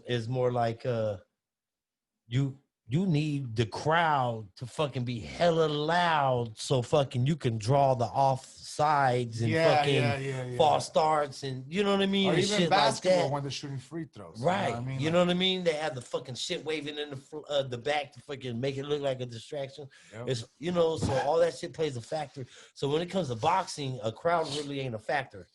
is more like you need the crowd to fucking be hella loud so fucking you can draw the offsides and fucking false starts and you know what I mean? Or and even shit basketball like that. when they're shooting free throws. Right. You know what I mean? You know what I mean? They have the fucking shit waving in the back to fucking make it look like a distraction. Yep. It's so all that shit plays a factor. So when it comes to boxing, a crowd really ain't a factor.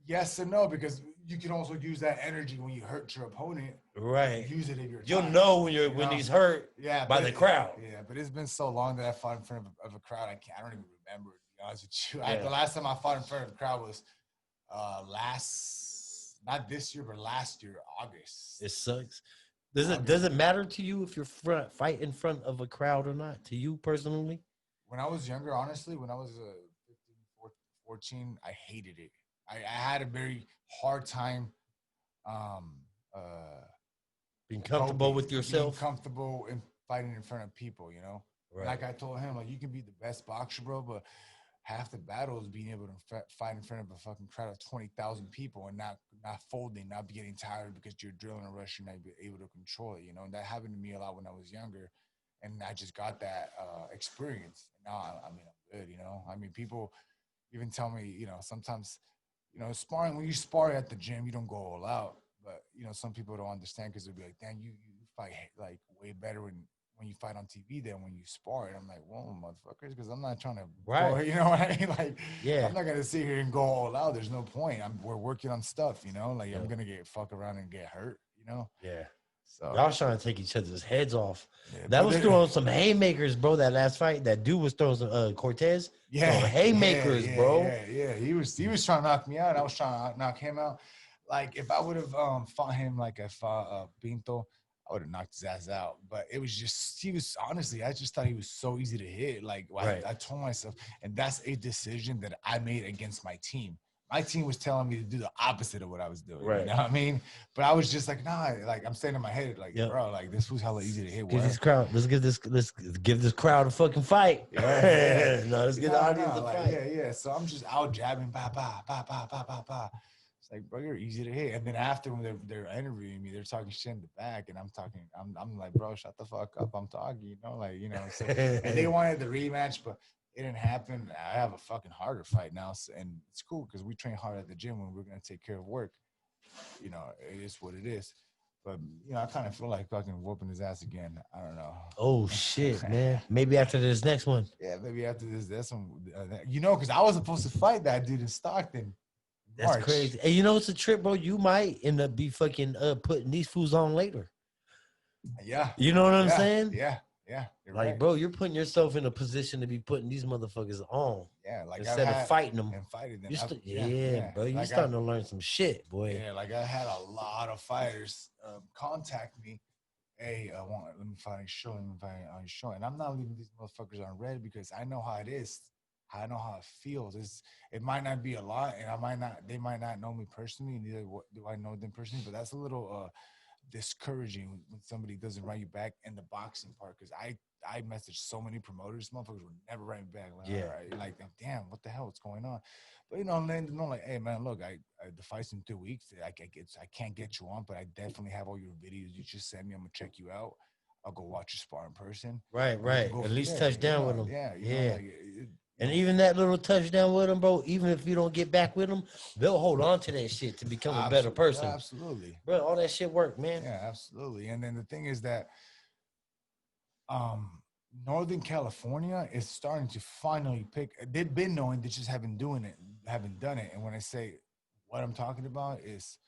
Yes and no, because you can also use that energy when you hurt your opponent. Right. Use it in your You'll time, know when you when know? he's hurt by but the crowd. Yeah, but it's been so long that I fought in front of a crowd. I don't even remember, to be honest with you. Yeah. The last time I fought in front of a crowd was not this year, but last year, August. It sucks. Does it matter to you if you're fight in front of a crowd or not? To you personally? When I was younger, honestly, when I was 15, 14, I hated it. I had a very hard time Being comfortable with being yourself? comfortable in fighting in front of people, you know? Right. Like I told him, like, you can be the best boxer, bro, but half the battle is being able to fight in front of a fucking crowd of 20,000 people and not folding, not getting tired because you're drilling a rush, you're not able to control it, you know? And that happened to me a lot when I was younger. And I just got that experience. Now, I mean, I'm good, you know? I mean, people even tell me, you know, sometimes, you know, sparring, when you spar at the gym, you don't go all out. But, you know, some people don't understand because they'll be like, damn, you fight like way better when you fight on TV than when you spar. And I'm like, well, motherfuckers, because I'm not trying to, Right. you know what I mean? Like, Yeah. I'm not going to sit here and go all out. There's no point. We're working on stuff, you know? Like, Yeah. I'm going to get fuck around and get hurt, you know? Yeah. So, Y'all trying to take each other's heads off. yeah, That but was then- throwing some haymakers, bro. That last fight, that dude was throwing some Cortez. Haymakers, bro. Yeah. He was trying to knock me out. I was trying to knock him out. Like if I would have fought him like I fought Pinto, I would have knocked his ass out. But it was just honestly, I just thought he was so easy to hit. Like Right. I told myself, and that's a decision that I made against my team. My team was telling me to do the opposite of what I was doing. Right. You know what I mean? But I was just like, nah, like I'm saying in my head, like, Yep. bro, like this was hella easy to hit. Give What? this crowd. Let's give this crowd a fucking fight. Yeah. No, let's get the audience a like, fight. yeah. So I'm just out jabbing, ba ba ba ba ba ba ba. It's like, bro, you're easy to hit. And then after when they're interviewing me, they're talking shit in the back, and I'm like, bro, shut the fuck up. I'm talking, So, and they wanted the rematch, but it didn't happen. I have a fucking harder fight now, and it's cool because we train hard at the gym when we're gonna take care of work. It is what it is. But I kind of feel like fucking whooping his ass again. I don't know. Oh shit, man. Maybe after this next one. Yeah, maybe after this, that's some. Because I was supposed to fight that dude in Stockton. That's March. crazy. Hey, you know it's a trip, bro. You might end up be fucking putting these fools on later. Yeah. You know what I'm saying? Yeah. You're Like, right. bro, you're putting yourself in a position to be putting these motherfuckers on Yeah, like instead of fighting them. and fighting them. Bro, you're starting to learn some shit, boy. Yeah, like I had a lot of fighters contact me. Hey, let me find a show. Let me find a show. And I'm not leaving these motherfuckers on red because I know how it is. I know how it feels. It might not be a lot, and they might not know me personally, neither do I know them personally, but that's a little discouraging when somebody doesn't write you back in the boxing part, because I messaged so many promoters, motherfuckers would never write me back. Like, all right, like, damn, what the hell is going on? But like, hey man, look, I the fight's in 2 weeks. I can't get you on, but I definitely have all your videos. You just send me, I'm gonna check you out. I'll go watch you spar in person. Right. At least touch down with them. Yeah. And even that little touchdown with them, bro, even if you don't get back with them, they'll hold on to that shit to become a better person. Absolutely. Bro, all that shit work, man. Yeah, absolutely. And then the thing is that Northern California is starting to finally pick. They've been knowing, they just haven't done it. And when I say what I'm talking about is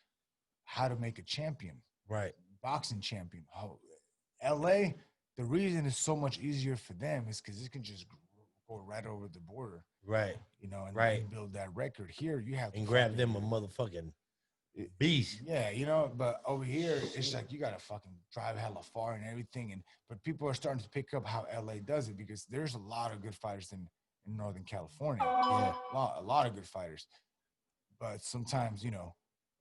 how to make a champion. Right. Boxing champion. How LA, the reason it's so much easier for them is because it can just go right over the border. Right. And build that record. Here you have to grab them a motherfucking beast. Yeah, but over here it's like you gotta fucking drive hella far and everything. But people are starting to pick up how LA does it, because there's a lot of good fighters in Northern California. Yeah, a lot of good fighters. But sometimes,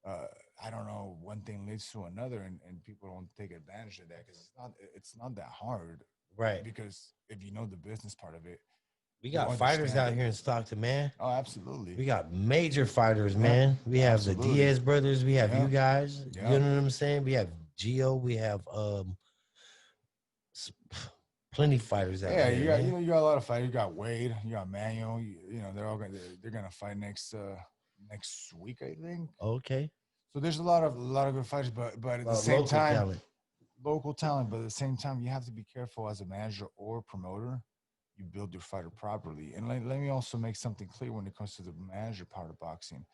I don't know, one thing leads to another, and people don't take advantage of that, because it's not that hard. Right. Because if you know the business part of it. We got fighters out here in Stockton, man. Oh, absolutely. We got major fighters, man. We have the Diaz brothers. We have you guys. Yeah. You know what I'm saying? We have Gio. We have plenty of fighters out there. Yeah, you got a lot of fighters. You got Wade. You got Manuel. They're gonna fight next week, I think. Okay. So there's a lot of good fighters, but at the same time, local talent. But at the same time, you have to be careful as a manager or promoter. You build your fighter properly. And let me also make something clear when it comes to the manager part of boxing.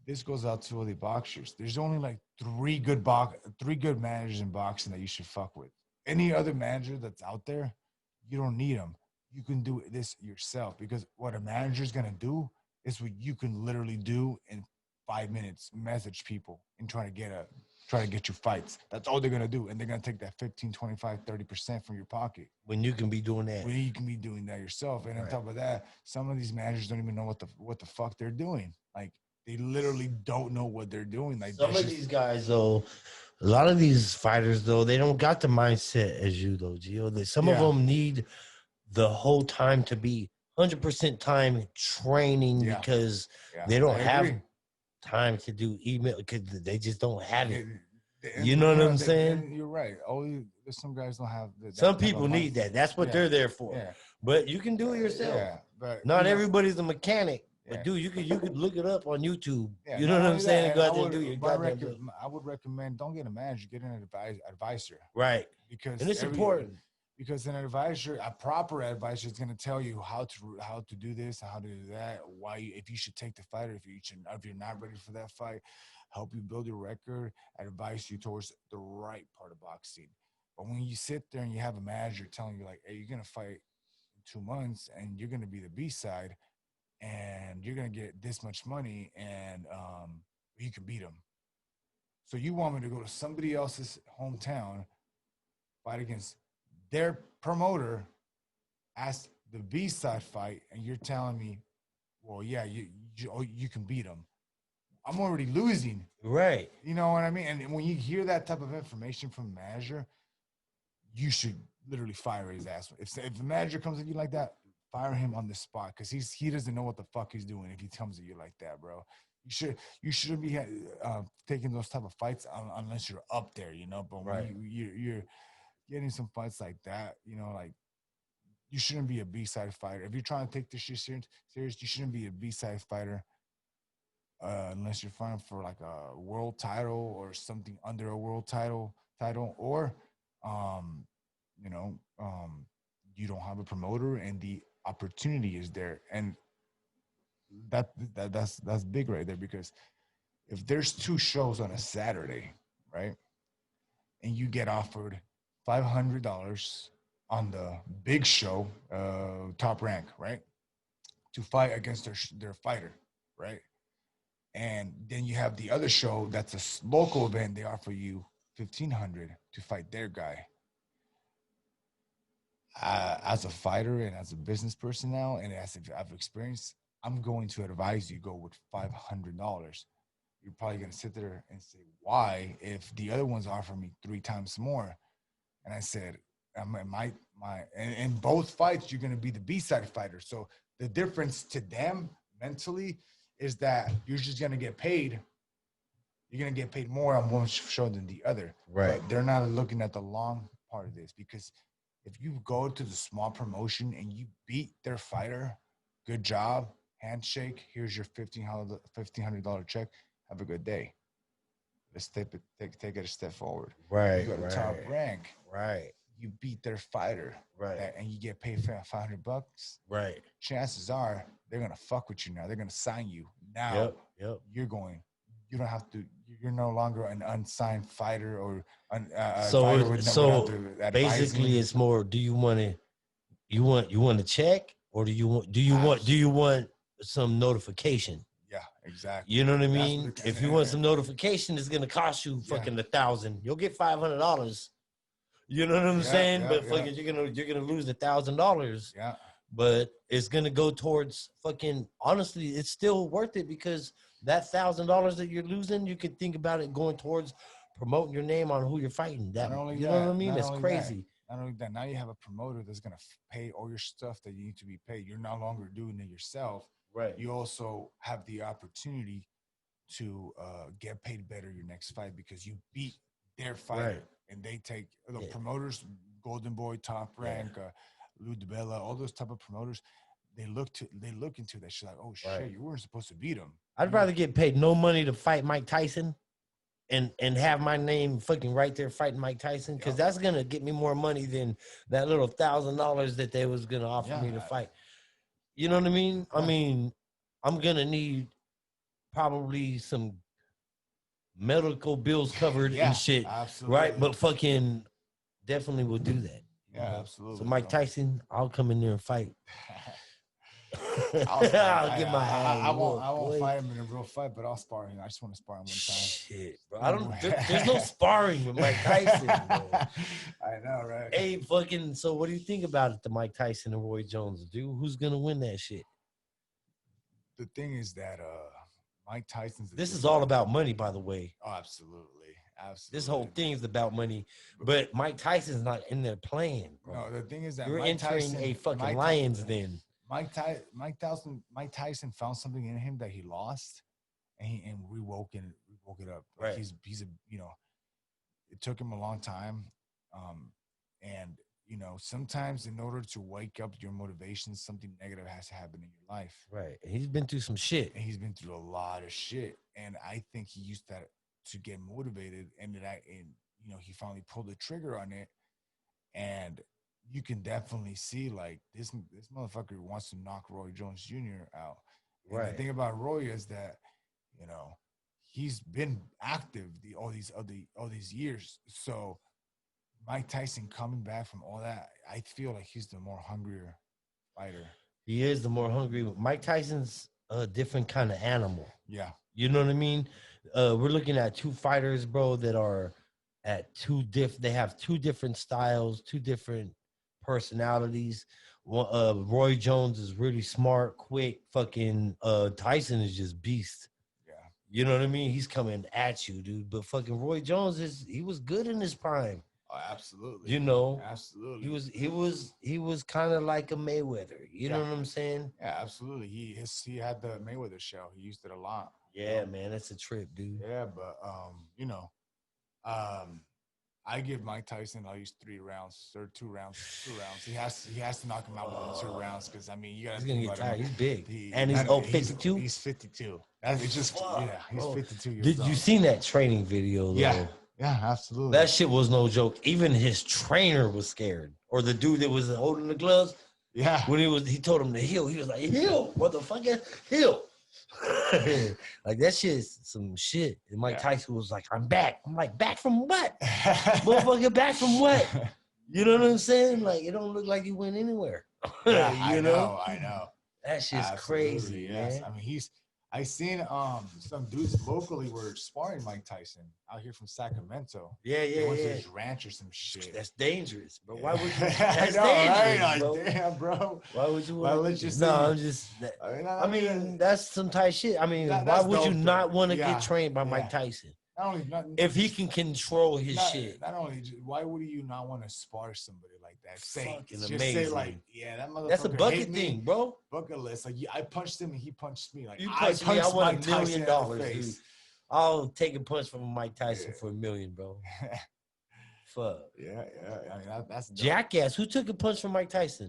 This goes out to all the boxers. There's only like three good managers in boxing that you should fuck with. Any other manager that's out there, you don't need them. You can do this yourself, because what a manager is going to do is what you can literally do in 5 minutes. Message people and try to get you fights. That's all they're going to do. And they're going to take that 15, 25, 30% from your pocket. When you can be doing that. When you can be doing that yourself. And on top of that, some of these managers don't even know what the fuck they're doing. Like, they literally don't know what they're doing. Like, some of these guys, though, a lot of these fighters, though, they don't got the mindset as you, though, Gio. Some of them need the whole time to be 100% time training because they don't have time to do email, because they just don't have it. You know what I'm saying? You're right. Some guys don't have that. Some people need that. That's what they're there for. Yeah. But you can do it yourself. Yeah, but not everybody's a mechanic. But dude, you could look it up on YouTube. Yeah, you know what I'm saying? And go out there and do your goddamn. I would recommend, don't get a manager, get an advisor. Right. Because it's important. Because an advisor, a proper advisor, is going to tell you how to do this, how to do that, if you should take the fight, or if you're not ready for that fight, help you build your record, advise you towards the right part of boxing. But when you sit there and you have a manager telling you like, hey, you're going to fight in 2 months and you're going to be the B side and you're going to get this much money and you can beat them. So you want me to go to somebody else's hometown, fight against their promoter, ask the B-side fight, and you're telling me well, yeah, you can beat him. I'm already losing. Right. You know what I mean? And when you hear that type of information from a manager, you should literally fire his ass. If the manager comes at you like that, fire him on the spot because he doesn't know what the fuck he's doing if he comes at you like that, bro. You shouldn't be taking those type of fights unless you're up there, you know. But Right. when you're getting some fights like that, you know, like you shouldn't be a B-side fighter. If you're trying to take this shit serious, you shouldn't be a B-side fighter unless you're fighting for like a world title or something under a world title, or um, you know, you don't have a promoter and the opportunity is there, and that's big right there because if there's two shows on a Saturday, right, and you get offered $500 on the big show, Top Rank, right, to fight against their fighter, right, and then you have the other show that's a local event. They offer you 1,500 to fight their guy. As a fighter and as a business person now, and as I've experienced, I'm going to advise you go with $500. You're probably going to sit there and say, "Why?" If the other ones offer me 3 times more, and I said, in both fights, you're going to be the B-side fighter. So the difference to them mentally is that you're just going to get paid. You're going to get paid more on one show than the other. Right. But they're not looking at the long part of this because if you go to the small promotion and you beat their fighter, good job, handshake, here's your $1,500 check. Have a good day. Let's take it a step forward. Right. You go to Top Rank. Right. You beat their fighter, Right. and you get paid $500. Right. Chances are they're gonna fuck with you now. They're gonna sign you now. Yep. You're going. You don't have to. You're no longer an unsigned fighter or So fighter without the advising. basically, it's more. Do you want to? You want a check, or do you want some notification? Yeah, exactly. You know what I That's mean? what If you want some notification, it's gonna cost you Yeah. fucking $1,000. You'll get $500. You know what I'm saying? Yeah, But yeah. fucking, you're gonna lose $1,000. Yeah, But it's gonna go towards fucking. Honestly, it's still worth it because that $1,000 that you're losing, you could think about it going towards promoting your name on who you're fighting. That Not only you know what I that, mean? not That's only crazy. not only that. Now you have a promoter that's gonna pay all your stuff that you need to be paid. You're no longer doing it yourself. Right. You also have the opportunity to get paid better your next fight because you beat their fighter, Right. and they take the Yeah. promoters, Golden Boy, Top Rank, Lou DiBella, all those type of promoters. They look into that shit like, oh shit, Right. you weren't supposed to beat him. I'd rather get paid no money to fight Mike Tyson and have my name fucking right there fighting Mike Tyson because Yep. that's gonna get me more money than that little $1,000 that they was gonna offer me to Yeah. fight. You know what I mean? I Yeah. mean, I'm gonna need probably some medical bills covered Yeah, and shit, absolutely. right? But fucking definitely will do that. you Yeah, know? absolutely. So Mike Tyson, I'll come in there and fight. I'll spar. I'll get my ass. I won't whooped, fight him in a real fight, but I'll spar him. I just want to spar him one time. Shit, bro. I don't. There's no sparring with Mike Tyson, bro. I know, right? Hey, fucking. So, what do you think about it, the Mike Tyson and Roy Jones, dude? Who's gonna win that shit? The thing is that Mike Tyson's. This is all about money, by the way. Oh, absolutely. This whole thing is about money, but Mike Tyson's not in there playing, bro. No, the thing is that You're Mike entering Tyson, a fucking Mike Lions den. Mike Tyson found something in him that he lost, and rewoke it up. Like Right. He's a it took him a long time, and sometimes in order to wake up your motivation, something negative has to happen in your life. Right. He's been through some shit. And he's been through a lot of shit, and I think he used that to get motivated, and he finally pulled the trigger on it, and you can definitely see like this motherfucker wants to knock Roy Jones Jr. out. And Right. the thing about Roy is that he's been active all these years. So Mike Tyson coming back from all that, I feel like he's the more hungrier fighter. He is the more hungry. Mike Tyson's a different kind of animal. Yeah. You know what I mean? We're looking at two fighters, bro, that are at they have two different styles, two different personalities. Roy Jones is really smart, quick. Fucking Tyson is just beast. Yeah. You know what I mean? He's coming at you, dude. But fucking Roy Jones he was good in his prime. Oh, absolutely. You know, Absolutely. he was kind of like a Mayweather. You know Yeah. what I'm saying? Yeah, absolutely. He had the Mayweather show. He used it a lot. Yeah, man, that's a trip, dude. Yeah, but you know, I give Mike Tyson at least 3 rounds or 2 rounds. 2 rounds. He has to knock him out within 2 rounds because I mean you gotta He's gonna think get about tired. him. He's big, He- and he's not- 52. He's 52. It's just Fuck, yeah, he's bro. 52 years Did old. you seen that training video? Though? Yeah, yeah, absolutely. That shit was no joke. Even his trainer was scared, or the dude that was holding the gloves. Yeah, When he told him to heal, he was like, "Heal, motherfucker, heal." Like that shit's some shit. And Mike Yeah. Tyson was like, "I'm back." I'm like, "Back from what, motherfucker? Back from what?" You know what I'm saying? Like it don't look like he went anywhere. Yeah, you I know. That shit's Absolutely, crazy, yes. man. I mean, I seen some dudes locally were sparring Mike Tyson out here from Sacramento. Yeah, They went to yeah. his ranch or some shit. That's dangerous, bro. Why would you? I That's know, dangerous, right? bro. Like, damn, bro. Why would you? Why wanna would do you that? say No, you- I'm just. I mean, that's some tight shit. I mean, why would you dope, not though. want to Yeah, get trained by yeah. Mike Tyson not if he can control his shit? Not only, why would you not want to spar somebody like that? Fucking Just say amazing. like, yeah, that motherfucker. That's a hit bucket me. thing, bro. Bucket list. Like, I punched him and he punched me. Like, You I punch me, I punched want Mike $1 million, Tyson in the dude. face. I'll take a punch from Mike Tyson Yeah. for $1 million, bro. Fuck. Yeah. I mean, that's dope. Jackass. Who took a punch from Mike Tyson?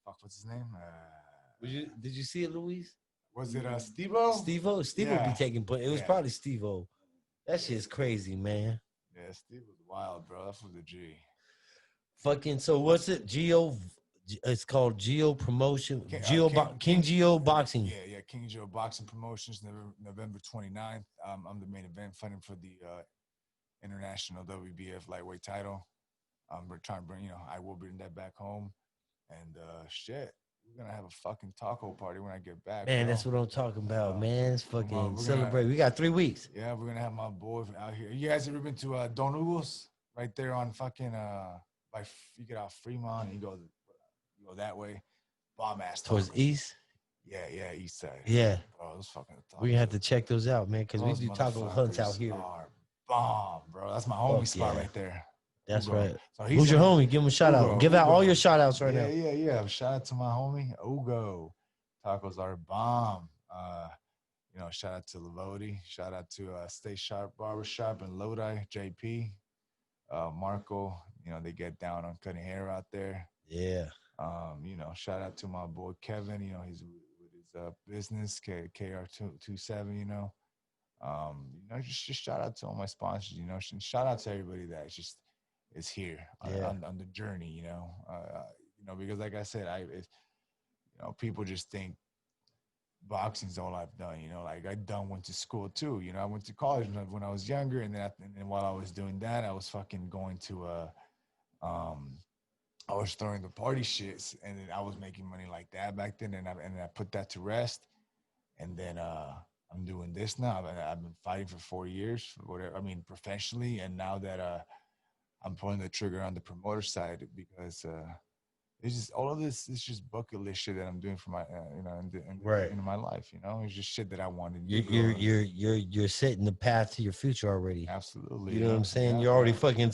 Fuck, what's his name? Did you see it, Luis? Was it Steve-O? Steve-O? Steve-O be Yeah. taking punch. It was Yeah. probably Steve-O. That shit's crazy, man. Yeah, Steve was wild, bro. That was a G. Fucking, so what's it? It's called Geo Promotion. King- King Geo Boxing. Yeah, King Joe Boxing Promotions, November 29th. I'm the main event fighting for the international WBF lightweight title. We're trying to bring, I will bring that back home. And shit, we're gonna have a fucking taco party when I get back. Man, bro. that's what I'm talking about, man. It's we're fucking gonna- celebrate. We got 3 weeks. Yeah, we're gonna have my boy out here. You guys ever been to Don Hugo's? Right there on fucking you get off Fremont and you go that way. Bomb ass Towards tacos. east. Yeah, east side. Yeah. Bro, those fucking tacos. We're gonna have to check those out, man, because we Those do taco hunts out motherfuckers here. are bomb, bro. That's my homie Fuck spot yeah. right there. That's Hugo. right. So Who's your homie? Give him a shout out. Hugo, Give out all Hugo. your shout outs right now. Yeah. Shout out to my homie Ugo. Tacos are bomb. Shout out to Lavodi. Shout out to Stay Sharp Barbershop in Lodi, JP. Marco, they get down on cutting hair out there. Yeah. Shout out to my boy Kevin. He's with his business KR27. Just shout out to all my sponsors. And shout out to everybody that is here on the journey. Because like I said, people just think boxing's all I've done. Like I went to school too. I went to college when I was younger, and then while I was doing that, I was fucking going to I was throwing the party shits, and then I was making money like that back then, and I put that to rest, and then I'm doing this now. I've been fighting for 4 years, whatever. I mean, professionally, and now that I'm pulling the trigger on the promoter side because it's just all of this is just bucket list shit that I'm doing for my in my life. It's just shit that I wanted. to do. You're setting the path to your future already. Absolutely. You know what I'm saying? You're already fucking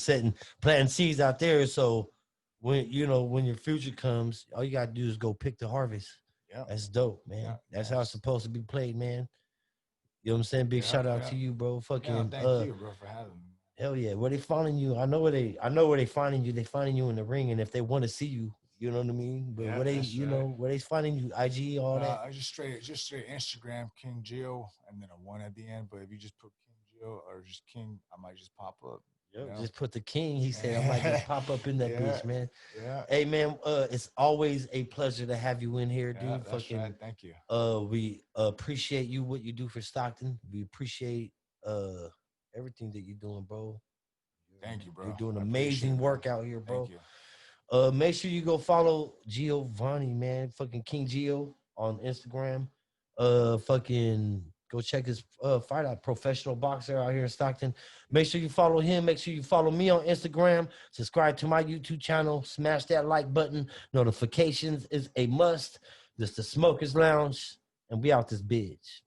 planting seeds out there. So when your future comes, all you gotta do is go pick the harvest. Yeah. That's dope, man. Yeah. That's how it's supposed to be played, man. You know what I'm saying? Big shout out to you, bro. Fucking thank you, bro, for having me. hell yeah. Where they finding you? I know where they finding you. They finding you in the ring, and if they want to see you, you know what I mean? But where they, where they finding you? IG, all that. I just straight Instagram, King Geo, and then a 1 at the end. But if you just put King Geo or just King, I might just pop up. Just put the King. He said I might just pop up in that bitch, man. Yeah. Hey man, it's always a pleasure to have you in here, dude. Yeah, that's Fucking right. Thank you. We appreciate you, what you do for Stockton. We appreciate everything that you're doing, bro. Thank you, bro. You're doing I amazing appreciate it. work out here, bro. Thank you. Make sure you go follow Giovanni, man. Fucking King Geo on Instagram. Fucking Go check his fight out. Professional boxer out here in Stockton. Make sure you follow him. Make sure you follow me on Instagram. Subscribe to my YouTube channel. Smash that like button. Notifications is a must. This the Smokers Lounge, and we out this bitch.